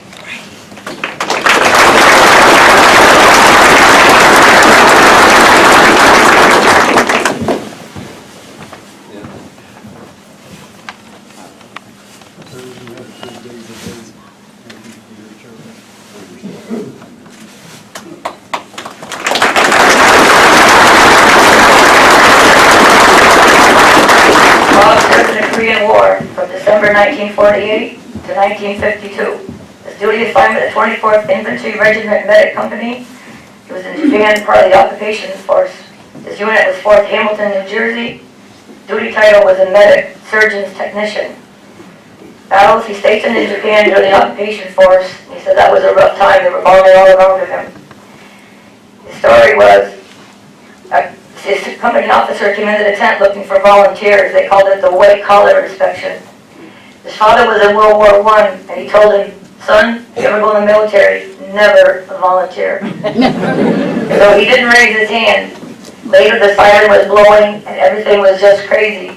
Bob served in the Korean War from December 1948 to 1952. His duty assignment at 24th Infantry Regiment Medic Company. He was in Japan, part of the occupation force. His unit was 4th Hamilton, New Jersey. Duty title was a medic, surgeon's technician. Battles, he stationed in Japan during the occupation force. He said that was a rough time. They were bombing all around him. His story was, his company officer came into the tent looking for volunteers. They called it the white collar inspection. His father was in World War I, and he told him, son, if you ever go in the military, never volunteer. So he didn't raise his hand. Later the siren was blowing and everything was just crazy.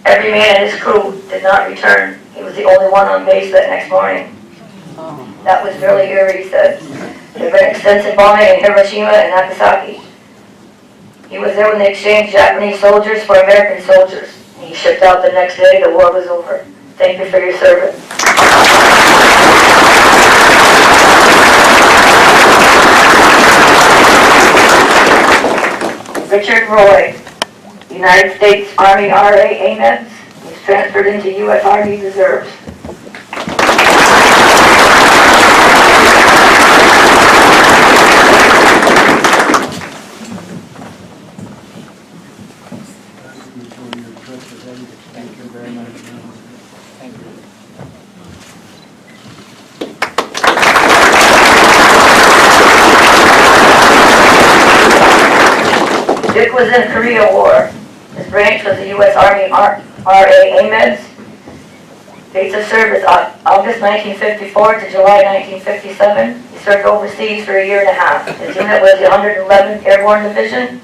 Every man in his crew did not return. He was the only one on base that next morning. That was really eerie, he said. There had been extensive bombing in Hiroshima and Nagasaki. He was there when they exchanged Japanese soldiers for American soldiers. He shipped out the next day. The war was over. Thank you for your service. Richard Roy, United States Army RA AMEDS. He's transferred into U.S. Army Reserves. Thank you very much. Thank you. Dick was in Korean War. His branch was the U.S. Army RA AMEDS. Dates of service, August 1954 to July 1957. He served overseas for a year and a half. His unit was the 111th Airborne Division,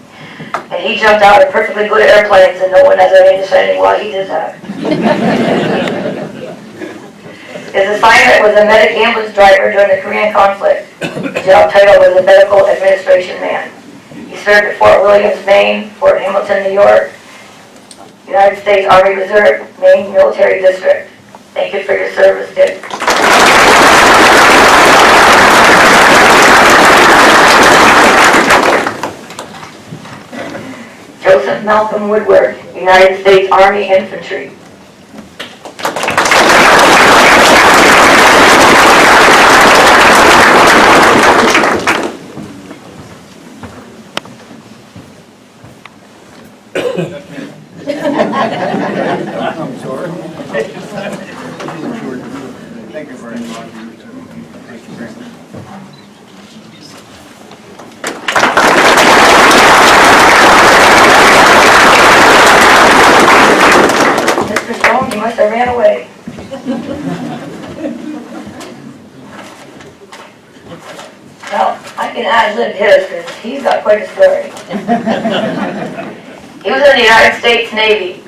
and he jumped out of perfectly good airplanes, and no one has any understanding why he did that. His assignment was a medic ambulance driver during the Korean conflict. The job title was a medical administration man. He served at Fort Williams, Maine, Fort Hamilton, New York, United States Army Reserve, Maine Military District. Thank you for your service, Dick. Joseph Malcolm Woodward, United States Army Infantry. I'm sorry. Thank you very much. Thank you very much. Mr. Stone, you must have ran away. Now, I can ad-lib his because he's got quite a story. He was in the United States Navy.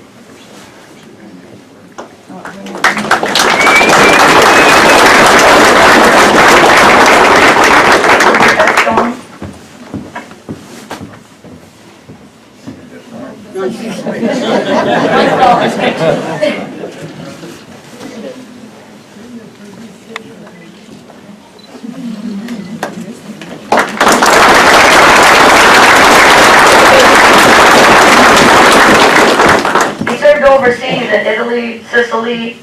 Overseas in Italy, Sicily,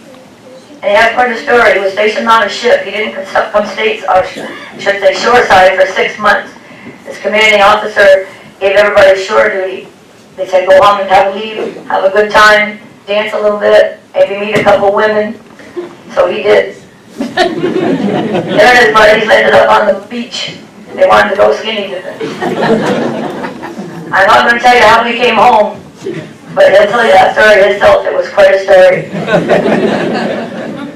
and he had quite a story. He was stationed on a ship. He didn't come states, or should say shoreside, for 6 months. His commanding officer gave everybody shore duty. They said go home and have a leave, have a good time, dance a little bit, maybe meet a couple women. So he did. Him and his buddies ended up on the beach. They wanted to go skinny dipping. I'm not going to tell you how he came home. But he'll tell you that story himself. It was quite a story.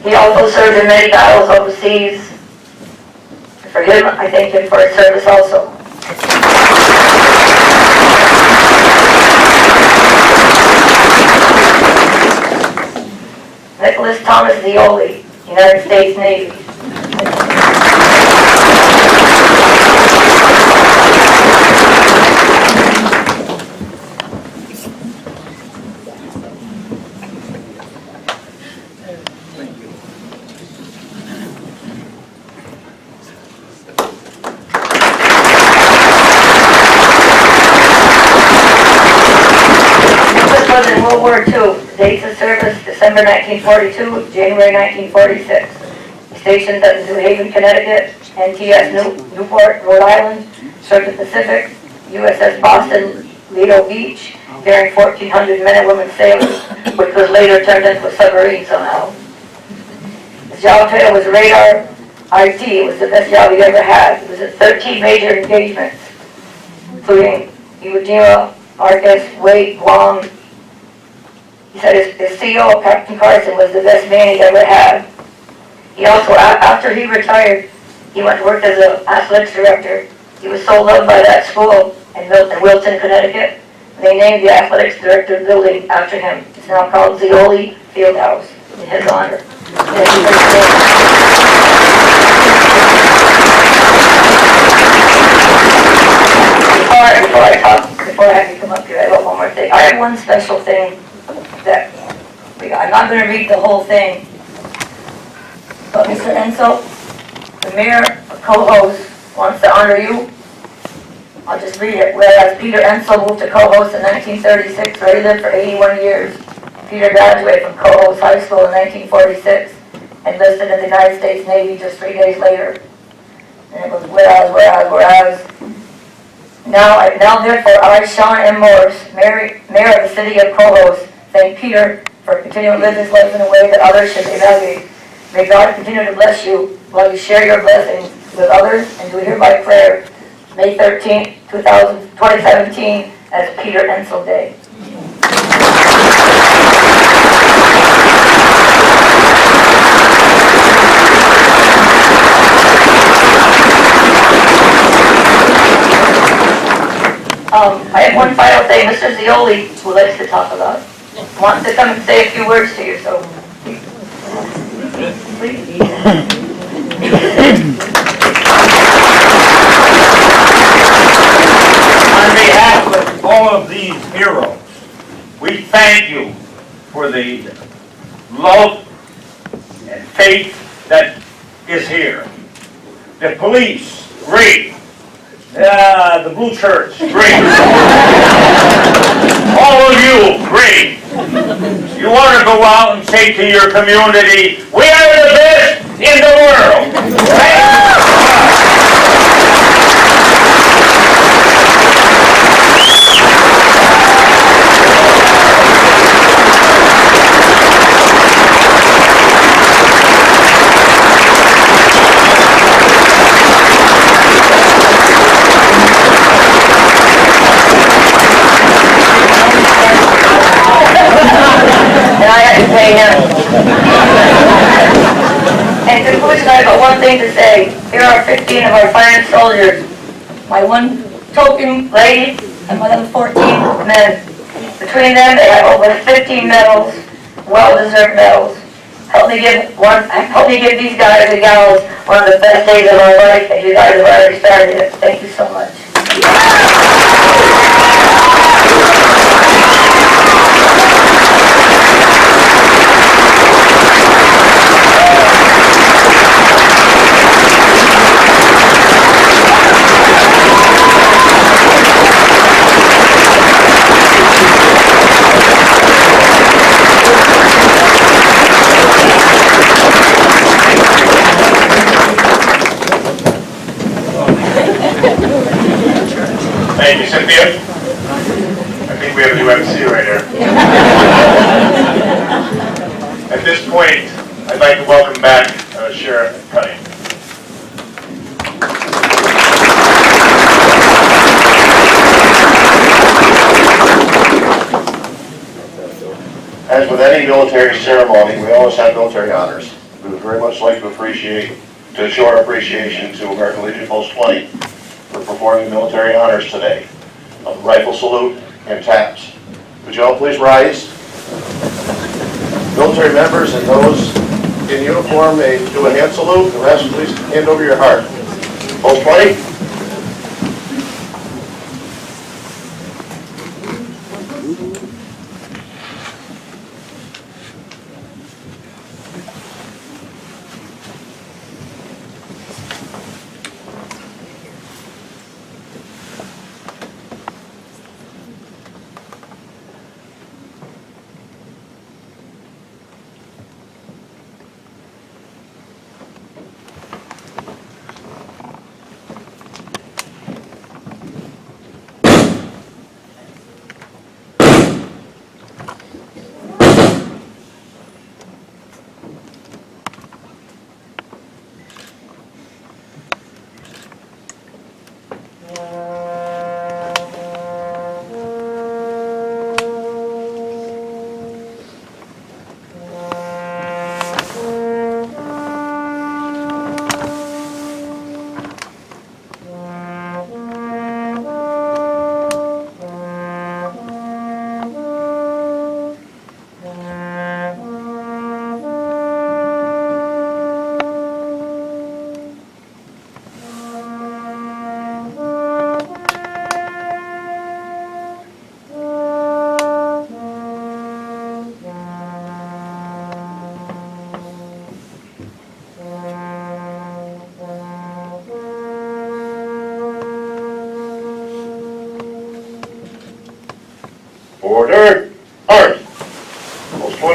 He also served in many battles overseas. For him, I thank him for his service also. Nicholas Thomas Zioli, United States Navy. World War II, dates of service, December November 1942, January 1946. Stationed at New Haven, Connecticut, HTS Newport, Rhode Island, served the Pacific, USS Boston, Lido Beach, carrying 1,400 men and women sailors, which was later turned into a submarine somehow. His job title was radar IT. It was the best job he ever had. It was at 13 major engagements, including Iwo Jima, Marcus, Wade, Guam. He said his CEO, Captain Carson, was the best man he ever had. He also, after he retired, he went to work as an athletics director. He was so loved by that school in Wilton, Connecticut. They named the athletics director building after him. It's now called Zioli Fieldhouse in his honor. Before I have you come up here, I have one more thing. I have one special thing that I'm not going to read the whole thing, but Mr. Ensel, the mayor of Co-host, wants to honor you. I'll just read it. Whereas Peter Ensel moved to Co-host in 1936, where he lived for 81 years. Peter graduated from Co-host High School in 1946 and enlisted in the United States Navy just 3 days later. And it was whereas. Now therefore, I, Sean M. Morris, Mayor of the City of Co-host, thank Peter for continuing to live his life in a way that others should evaluate. May God continue to bless you while you share your blessings with others, and do hereby prayer May 13th, 2017 as Peter Ensel Day. I have one final thing. Mr. Zioli, who likes to talk a lot, wants to come and say a few words to you, so please. On behalf of all of these heroes, we thank you for the love and faith that is here. The police, great. The blue shirts, great. All of you, great. You want to go out and say to your community, we are the best in the world. Thank you. In conclusion, I have one thing to say. Here are 15 of our finest soldiers. My one token lady and my other 14 men. Between them, they have over 15 medals, well-deserved medals. Help me give these guys and gals one of the best days of our life, and you guys have already started it. Thank you so much. Thank you, Cynthia. I think we have a new MC right here. At this point, I'd like to welcome back Sheriff Cutting. As with any military ceremony, we always have military honors. We would very much like to show our appreciation to American Legion Post 20 for performing the military honors today. A rifle salute and taps. Would you all please rise? Military members and those in uniform may do a hand salute. The rest, please hand over your heart. Post 20.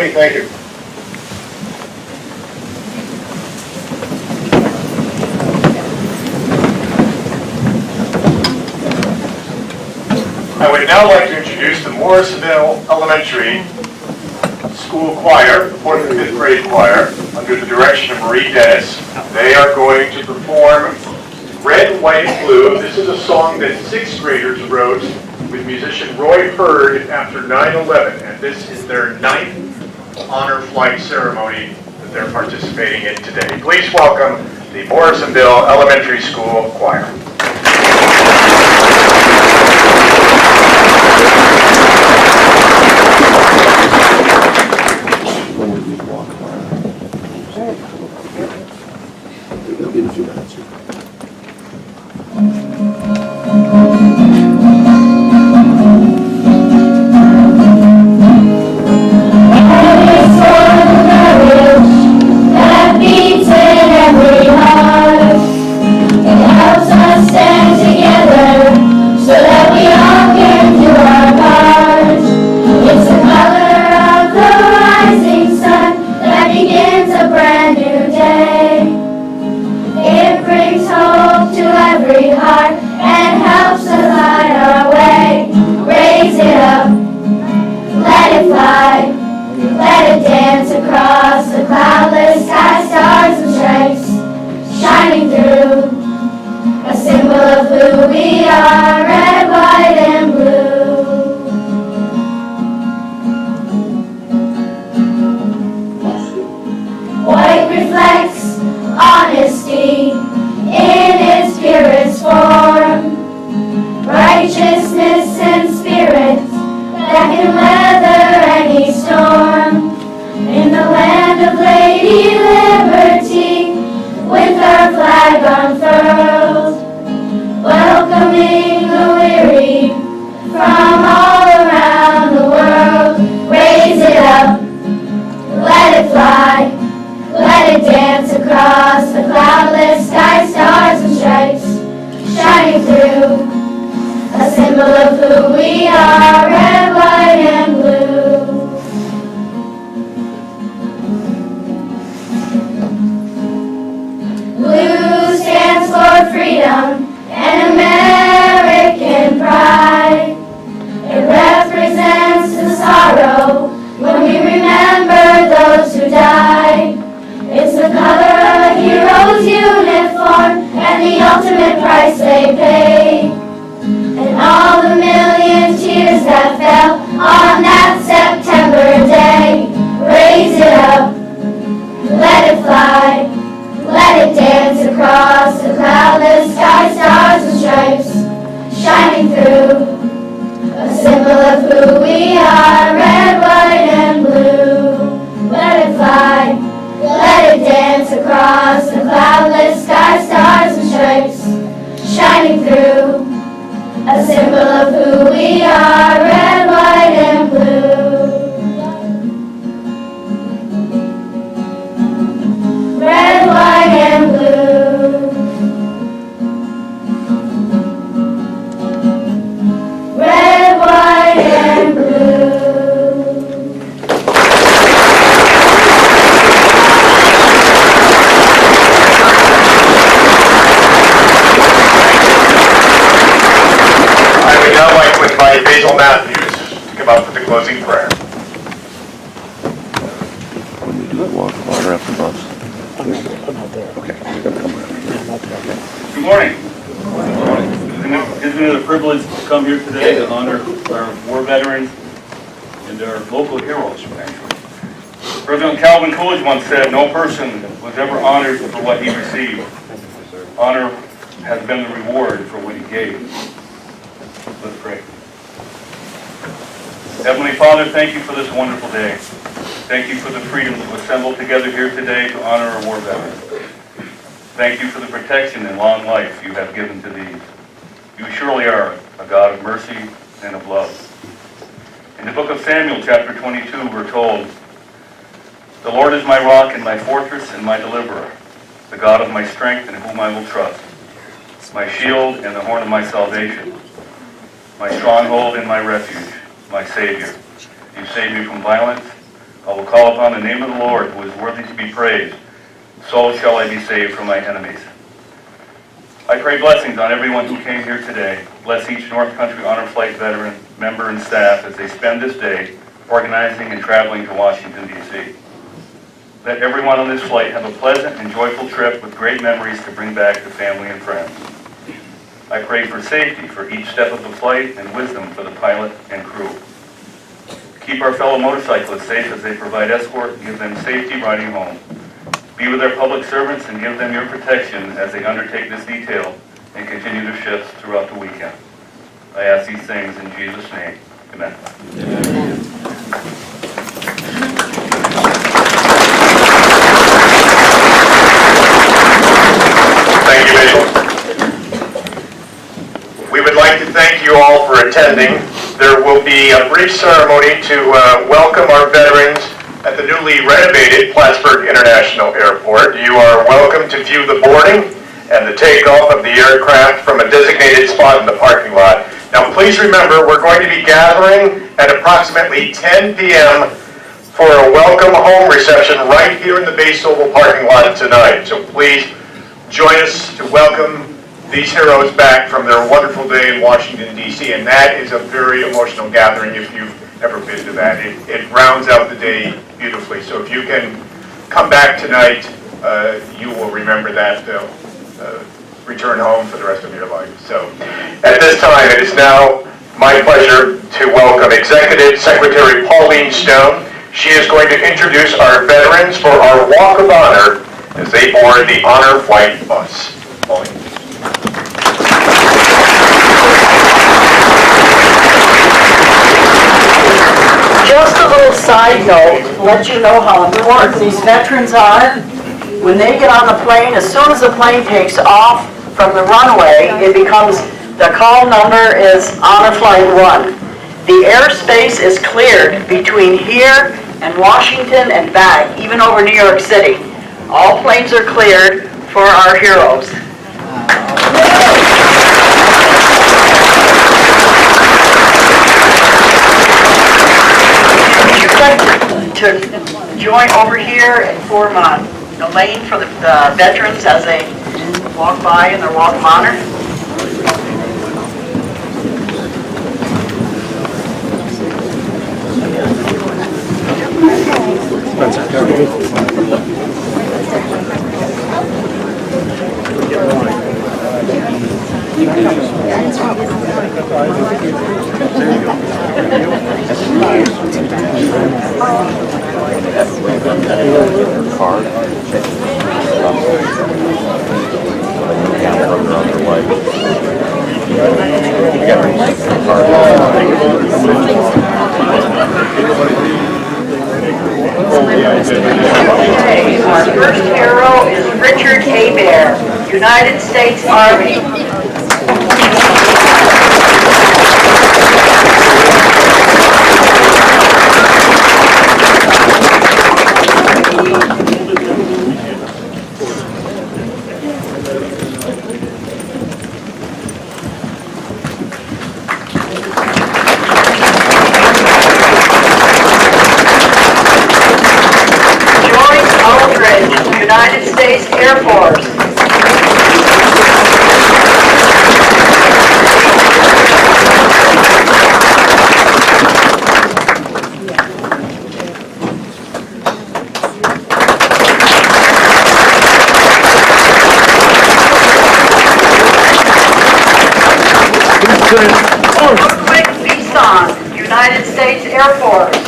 ceremony. Thank you. I would now like to introduce the Morrisonville Elementary School Choir, the 4th and 5th grade choir, under the direction of Marie Dennis. They are going to perform Red, White, Blue. This is a song that 6th graders wrote with musician Roy Hurd after 9/11, and this is their 9th honor flight ceremony that they're participating in today. Please welcome the Morrisonville Elementary School Choir. Once said, no person was ever honored for what he received. Honor has been the reward for what he gave. Let's pray. Heavenly Father, thank you for this wonderful day. Thank you for the freedom to assemble together here today to honor our war veterans. Thank you for the protection and long life you have given to these. You surely are a God of mercy and of love. In the book of Samuel, chapter 22, we're told, "The Lord is my rock and my fortress and my deliverer, the God of my strength in whom I will trust, my shield and the horn of my salvation, my stronghold and my refuge, my Savior. You save me from violence. I will call upon the name of the Lord, who is worthy to be praised. So shall I be saved from my enemies. I pray blessings on everyone who came here today. Bless each North Country Honor Flight veteran, member, and staff as they spend this day organizing and traveling to Washington, D.C. Let everyone on this flight have a pleasant and joyful trip with great memories to bring back to family and friends. I pray for safety for each step of the flight and wisdom for the pilot and crew. Keep our fellow motorcyclists safe as they provide escort and give them safety riding home. Be with our public servants and give them your protection as they undertake this detail and continue their shifts throughout the weekend. I ask these things in Jesus' name. Amen. Thank you, Bishop. We would like to thank you all for attending. There will be a brief ceremony to welcome our veterans at the newly renovated Plattsburgh International Airport. You are welcome to view the boarding and the takeoff of the aircraft from a designated spot in the parking lot. Now please remember, we're going to be gathering at approximately 10 p.m. for a welcome home reception right here in the Base Oval parking lot tonight. So please join us to welcome these heroes back from their wonderful day in Washington, D.C. And that is a very emotional gathering if you've ever been to that. It rounds out the day beautifully. So if you can come back tonight, you will remember that return home for the rest of your life. So at this time, it is now my pleasure to welcome Executive Secretary Pauline Stone. She is going to introduce our veterans for our Walk of Honor as they board the Honor Flight bus. Pauline. Just a little side note, to let you know how important these veterans are. When they get on the plane, as soon as the plane takes off from the runway, it becomes, the call number is Honor Flight 1. The airspace is cleared between here and Washington and back, even over New York City. All planes are cleared for our heroes. To join over here and form a lane for the veterans as they walk by in their Walk of Honor. Okay, our first hero is Richard Hebert, United States Army. United States Air Force. Ludwig Bisson, United States Air Force.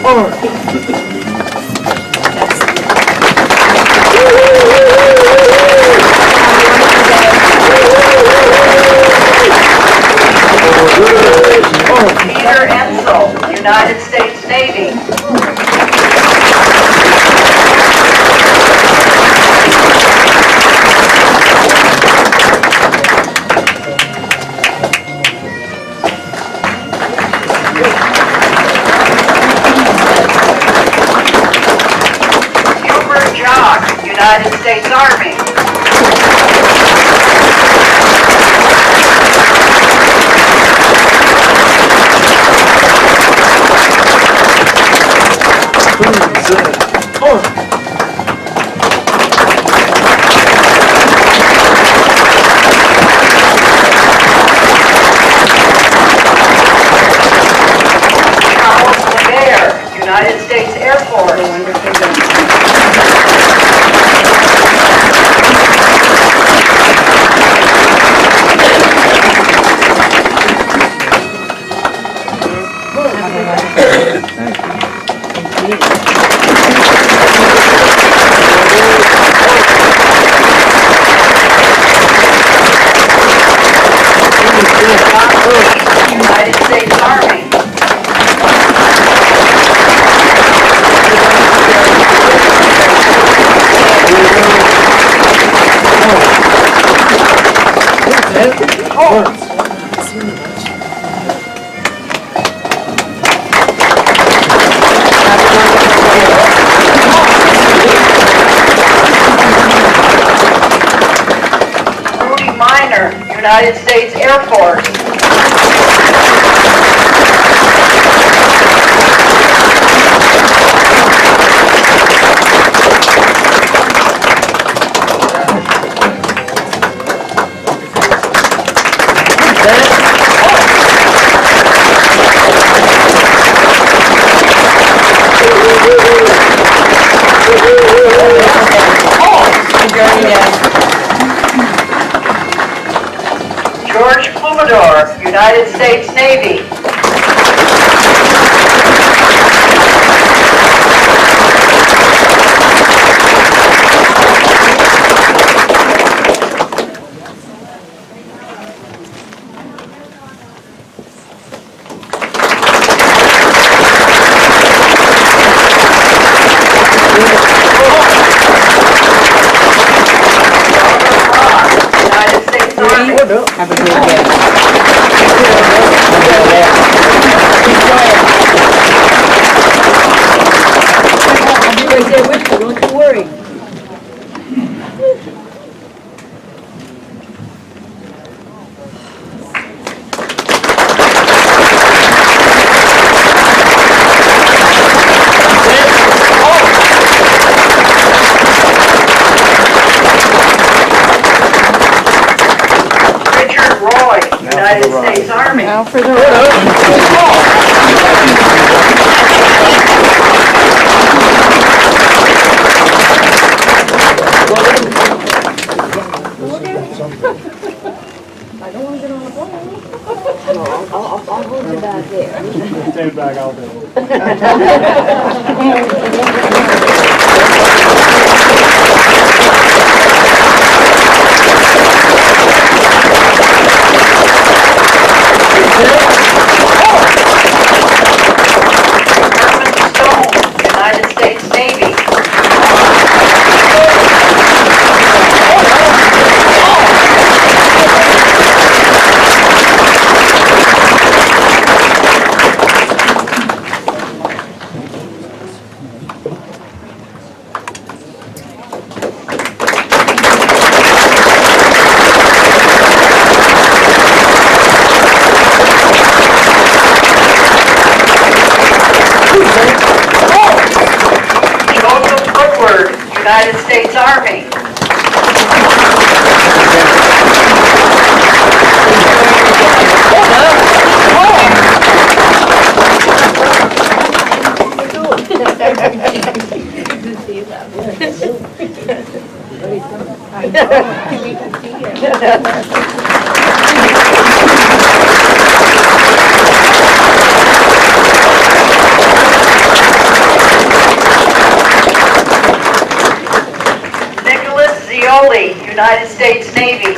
Peter Ensel, United States Navy. Hubert Jock, United States Army. Charles LeBaire, United States Air Force. United States Army. Rudy Minor, United States Air Force. George Fumador, United States Navy. United States Army. Have a good day. I'll be right there with you, don't you worry. Richard Roy, United States Army. Now for the I don't want to get on the phone. I'll hold you back there. Stand back out there. Herman Stone, United States Navy. Joseph Woodward, United States Army. Scully, United States Navy.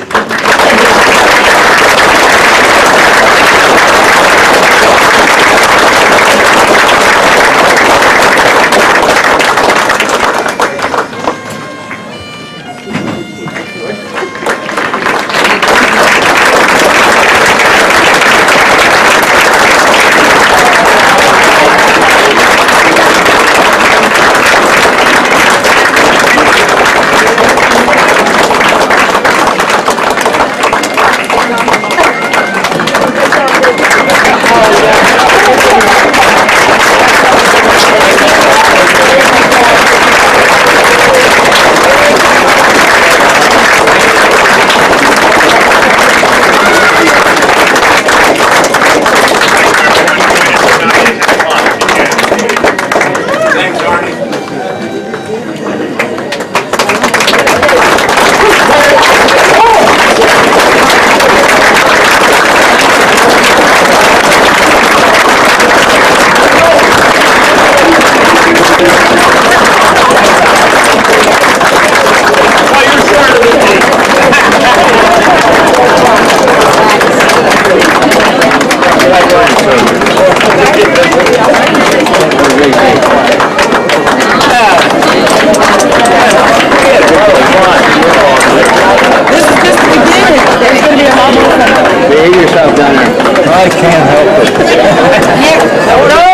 Behave yourself down there. I can't help it.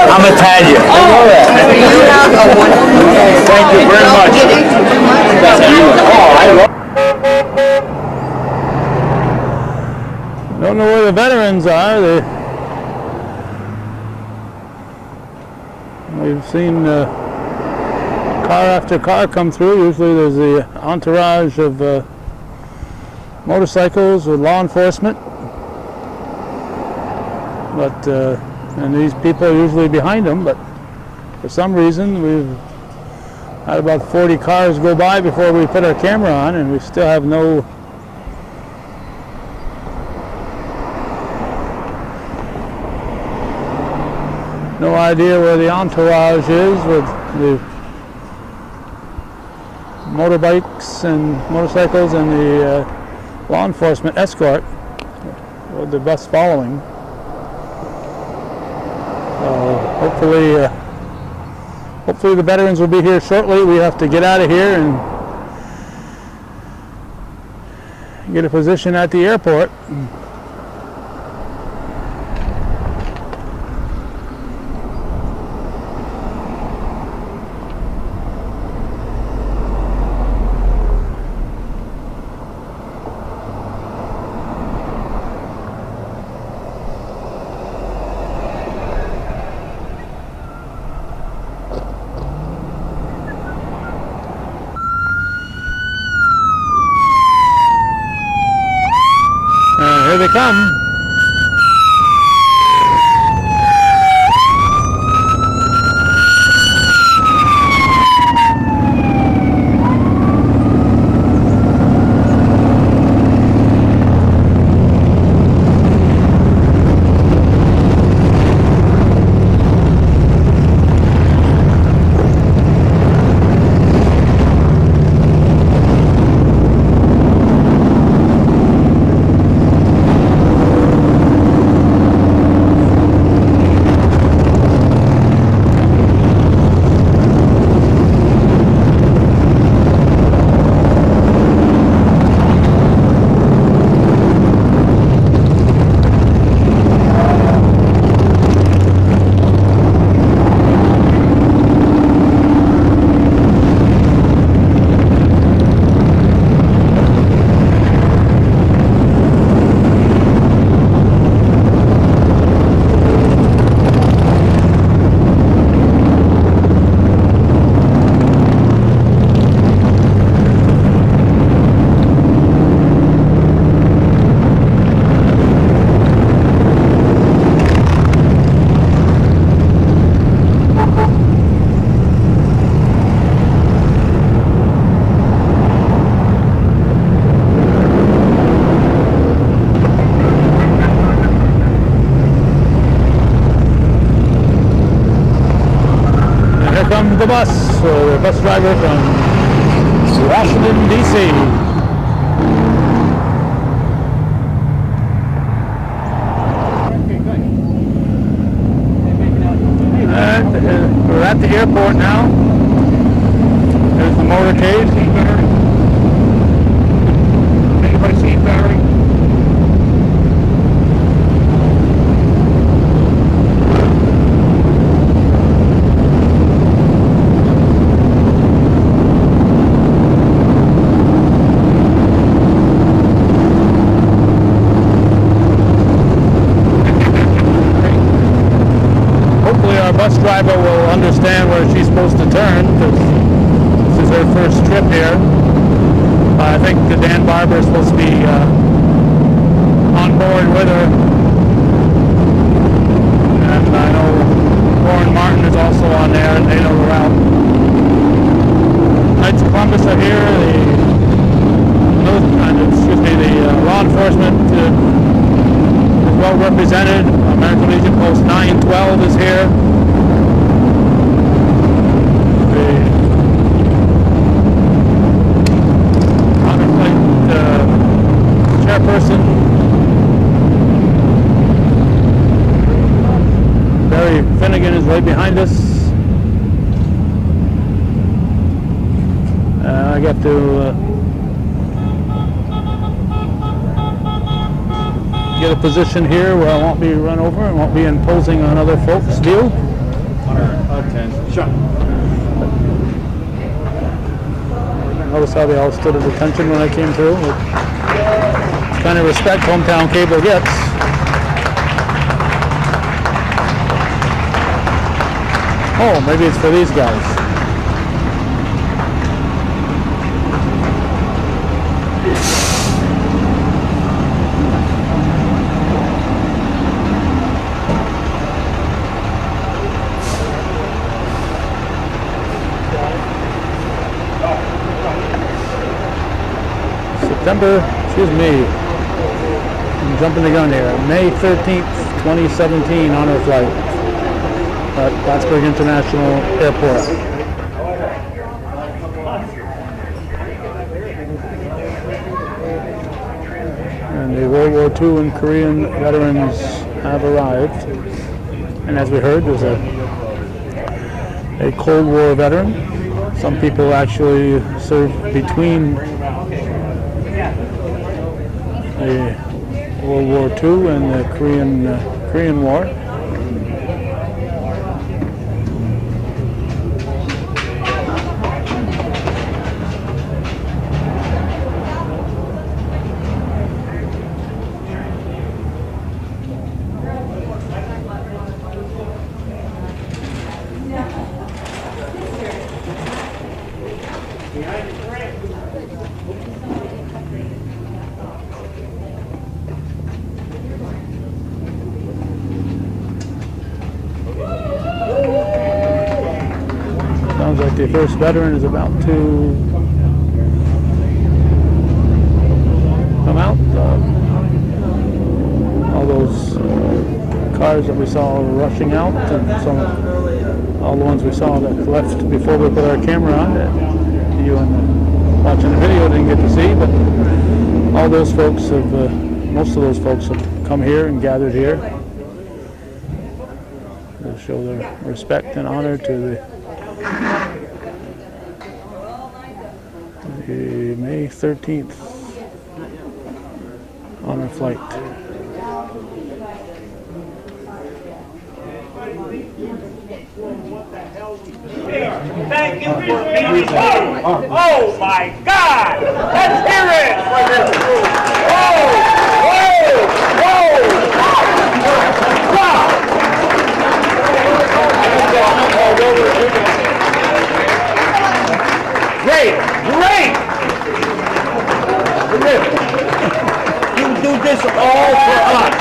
I'm Italian. I know that. Thank you very much. Don't know where the veterans are. We've seen car after car come through. Usually there's the entourage of motorcycles with law enforcement. But and these people are usually behind them, but for some reason we've had about 40 cars go by before we put our camera on, and we still have no idea where the entourage is with the motorbikes and motorcycles and the law enforcement escort with the bus following. Hopefully the veterans will be here shortly. We have to get out of here and get a position at the airport. Here they come. The bus driver from Washington, D.C. airport now. There's the motorcade. Anybody seen Barry? Hopefully our bus driver will understand where she's supposed to turn, because this is her first trip here. I think the Dan Barber is supposed to be on board with her. And I know Warren Martin is also on there, and they know the route. Knights of Columbus are here. The law enforcement is well represented. American Legion Post 912 is here. The honor flight chairperson, Barry Finnegan, is right behind us. I got to get a position here where I won't be run over and won't be imposing on other folks' view. 10. Sure. Notice how they all stood at attention when I came through. What kind of respect Hometown Cable gets. Oh, maybe it's for these guys. I'm jumping the gun here. May 13th, 2017 honor flight at Plattsburgh International Airport. And the World War II and Korean veterans have arrived. And as we heard, there's a Cold War veteran. Some people actually served between the World War II and the Korean War. Sounds like the first veteran is about to come out. All those cars that we saw rushing out, and all the ones we saw that left before we put our camera on, that you and watching the video didn't get to see, but all those folks have, most of those folks have come here and gathered here to show their respect and honor to the May 13th honor flight. Thank you for being here. Oh my God! Let's hear it! Whoa! Wow! Great! You do this all for us.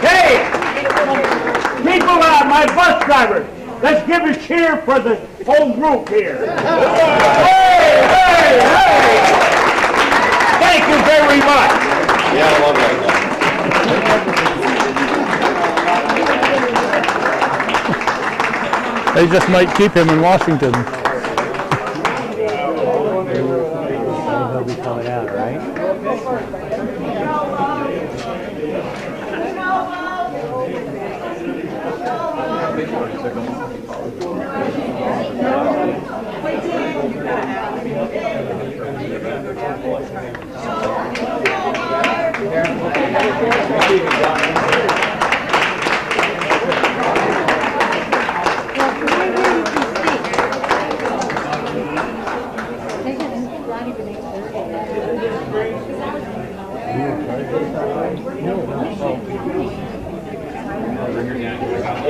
Hey! People, my bus driver, let's give a cheer for the whole group here. Hey! Thank you very much. Yeah, I love that. They just might keep him in Washington. He'll be coming out, right?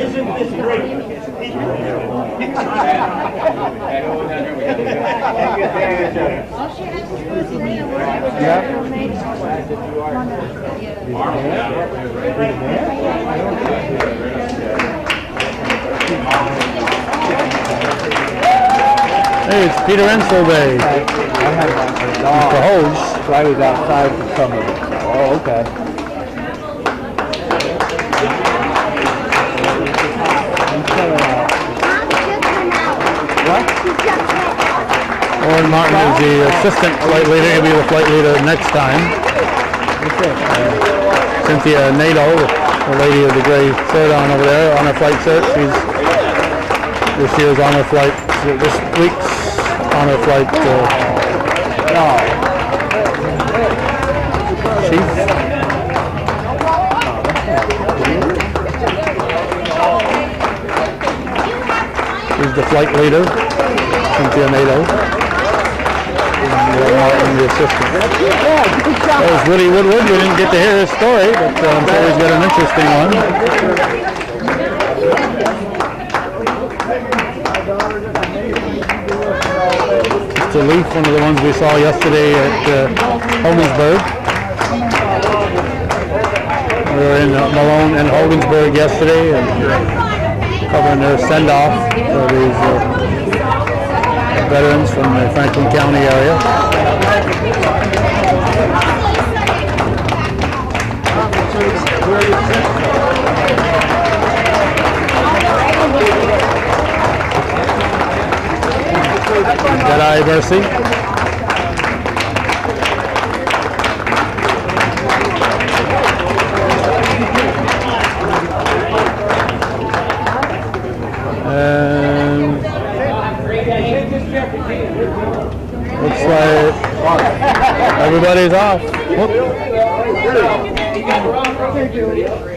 Isn't this great? Hey, it's Peter Ensel Day. I had a dog, The hose. so I was outside for some of it. Oh, okay. Owen Martin is the assistant flight leader. He'll be the flight leader next time. Cynthia Nato, the lady of the gray shirt on over there, on her flight shirt. This year's honor flight, this week's honor flight. She's the flight leader, Cynthia Nato. Martin, the assistant. That was Woody Woodward. We didn't get to hear his story, but I'm sure he's got an interesting one. It's a leaf, one of the ones we saw yesterday at Hogansburg. We were in Malone and Hogansburg yesterday and covering their send-off for these veterans from the Franklin County area. Jedi Mercy. Looks like everybody's off. Whoop.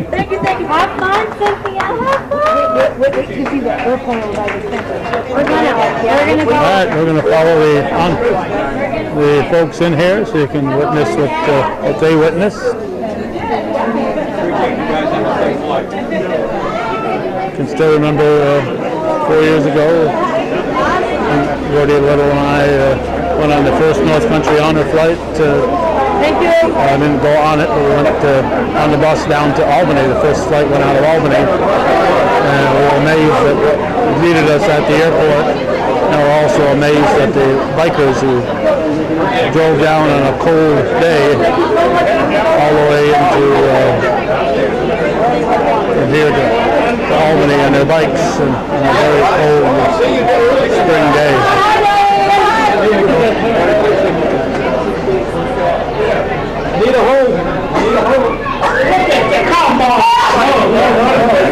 Thank you. Have fun, Cynthia. Have fun. Wait, you see the airplane over by the center. We're gonna go. All right, we're going to follow the folks in here so you can witness what they witness. I can still remember 4 years ago, Gordy Little and I went on the first North Country honor flight. Thank you. I didn't go on it, but we went on the bus down to Albany. The first flight went out of Albany. And we were amazed that it greeted us at the airport. And we were also amazed at the bikers who drove down on a cold day all the way into here to Albany on their bikes on a very cold spring day. Need a home. Come on.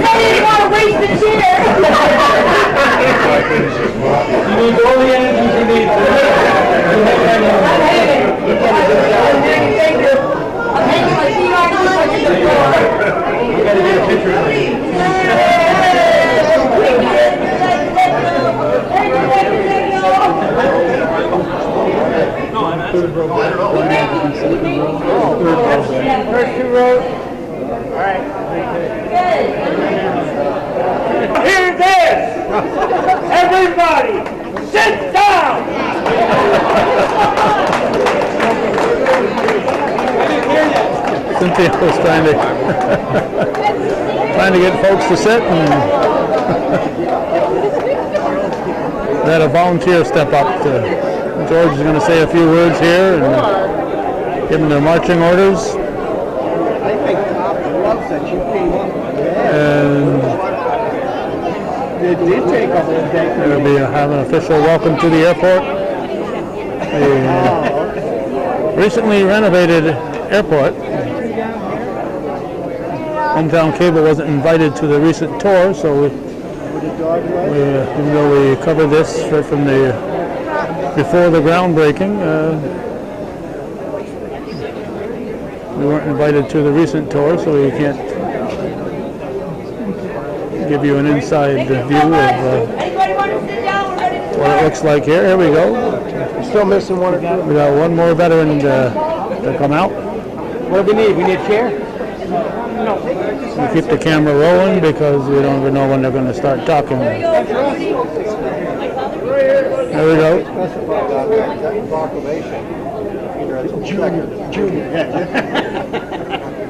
I didn't want to waste the chair. You need all the energy you need. Thank you. I'm hanging my feet on the floor. You gotta get a picture of me. First two rows. All right. Hear this! Everybody, sit down! Cynthia was trying to get folks to sit, and we had a volunteer step up. George is going to say a few words here and give them their marching orders. I think Pop loves that you came up. And It did take a whole day. there will be have an official welcome to the airport. A recently renovated airport. Hometown Cable wasn't invited to the recent tour, so even though we covered this right from the before the groundbreaking, we weren't invited to the recent tour, so we can't give you an inside view of what it looks like here. Here we go. We're still missing one or two. We got one more veteran to come out. What do we need? We need a chair? We keep the camera rolling because we don't even know when they're going to start talking. There we go. Proclamation. Junior.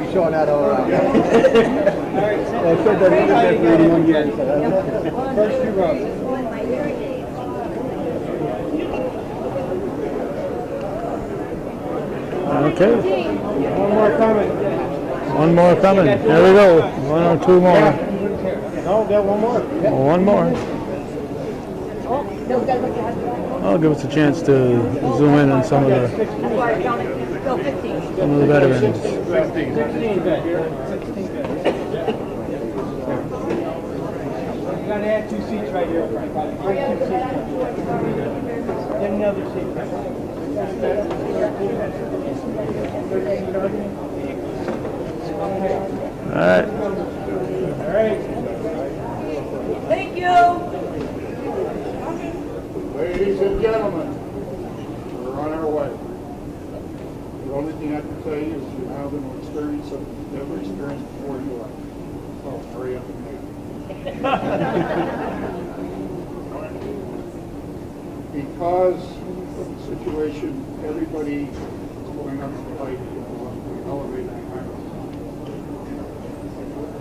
You're showing that all right. I said that reading again. First two rows. Okay. One more coming. One more coming. There we go. One or two more. No, got one more. One more. I'll give us a chance to zoom in on some of the veterans. 16 back. 16 back. I'm going to add 2 seats right here, Frank. I'll bring 2 seats. Get another seat. All right. All right. Thank you. Ladies and gentlemen, we're on our way. The only thing I can tell you is you're now going to experience something you've never experienced before in your life. Oh, hurry up and make it. Because of the situation, everybody is going up the light on the elevator behind us.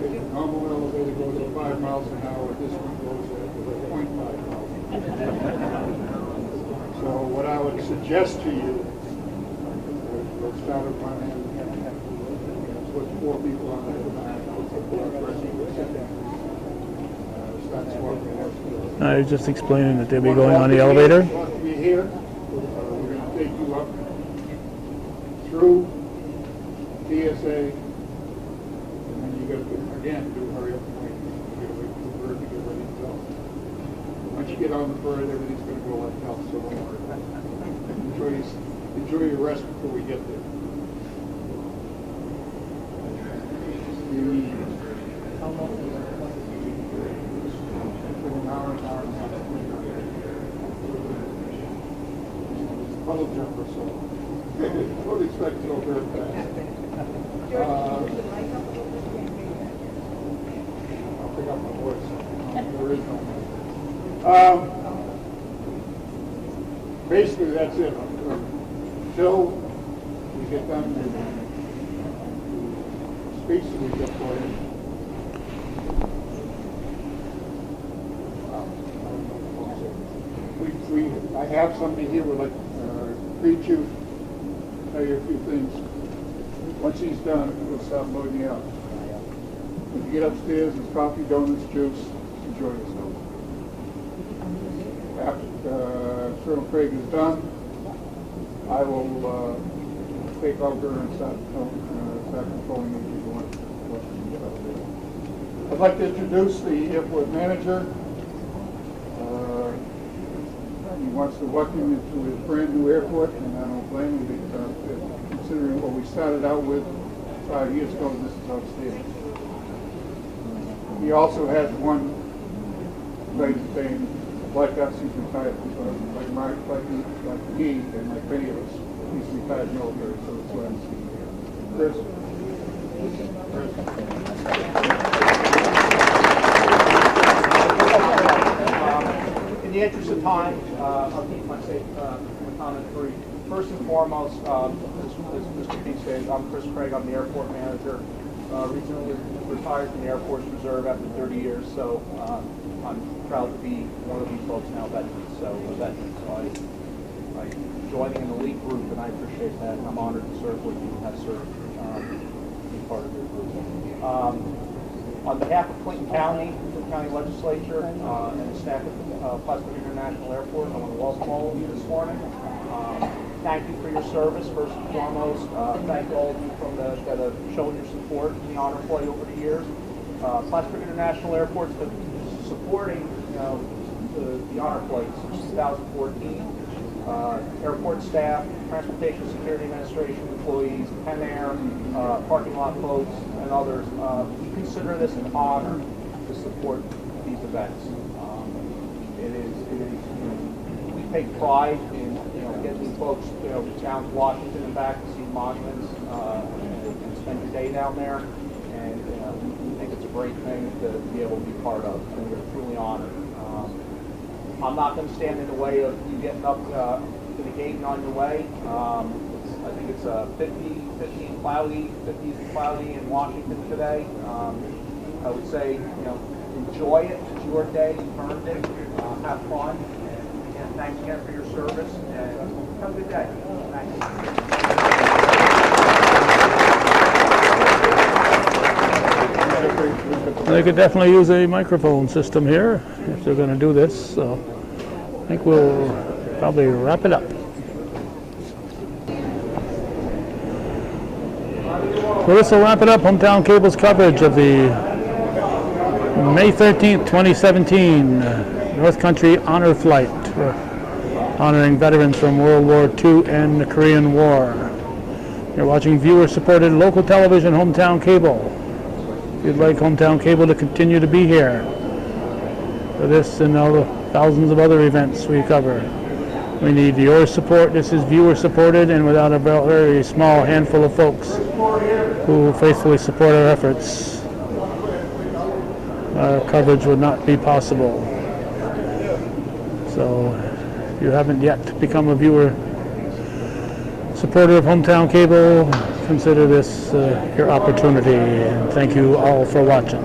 The normal elevator goes at 5 miles an hour, this one goes at 0.5 miles. So what I would suggest to you, we'll start at one end, put 4 people on the back, start swapping out. I was just explaining that they'll be going on the elevator. Once we're here, we're going to take you up through TSA, and then you got to, again, hurry up and wait. You got to wait for the bird to get ready to go. Once you get on the bird, everything's going to go like hell, so don't worry. Enjoy your rest before we get there. Puddle jumper, so don't expect to go very fast. I'll pick up my voice. There is no voice. Basically, that's it. Until we get done with the speech that we just put in. I have somebody here would like to greet you, tell you a few things. Once he's done, we'll stop loading you out. When you get upstairs, there's coffee, donuts, juice. Enjoy yourself. After Colonel Craig is done, I will take over and start controlling the people. I'd like to introduce the airport manager. He wants to welcome you to his brand new airport, and I don't blame him because considering what we started out with 5 years ago, this is outstanding. He also has one lady saying, like us, he's retired, like me and like many of us, he's retired military, so that's why I'm seeing here. Chris. In the interest of time, I'll keep my comment brief. First and foremost, as Mr. King said, I'm Chris Craig. I'm the airport manager. Recently retired from the Air Force Reserve after 30 years, so I'm proud to be one of these folks now, veterans. So I'm joining an elite group, and I appreciate that. And I'm honored to serve with you and have served be part of your group. On behalf of Clinton County, the county legislature, and the staff at Plattsburgh International Airport, I want to welcome all of you this morning. thank you for your service, first and foremost. Thank all of you that have shown your support in the honor flight over the years. Plattsburgh International Airport's been supporting, the honor flight since 2014. Airport staff, Transportation Security Administration employees, Penn Air, parking lot folks, and others. We consider this an honor to support these events. We take pride in getting folks down to Washington and back to see monuments and spend your day down there. And we think it's a great thing to be able to be part of, and we're truly honored. I'm not going to stand in the way of you getting up to the gate and on your way. I think it's 50 and cloudy in Washington today. I would say, enjoy it. It's your day. You've earned it. Have fun. And again, thanks again for your service. And have a good day. Thank you. They could definitely use a microphone system here if they're going to do this. So I think we'll probably wrap it up. So this will wrap it up. Hometown Cable's coverage of the May 13th, 2017 North Country Honor Flight, honoring veterans from World War II and the Korean War. You're watching viewer-supported local television, Hometown Cable. If you'd like Hometown Cable to continue to be here for this and all the thousands of other events we cover, we need your support. This is viewer-supported, and without a very small handful of folks who faithfully support our efforts, our coverage would not be possible. So if you haven't yet become a viewer supporter of Hometown Cable, consider this your opportunity, and thank you all for watching.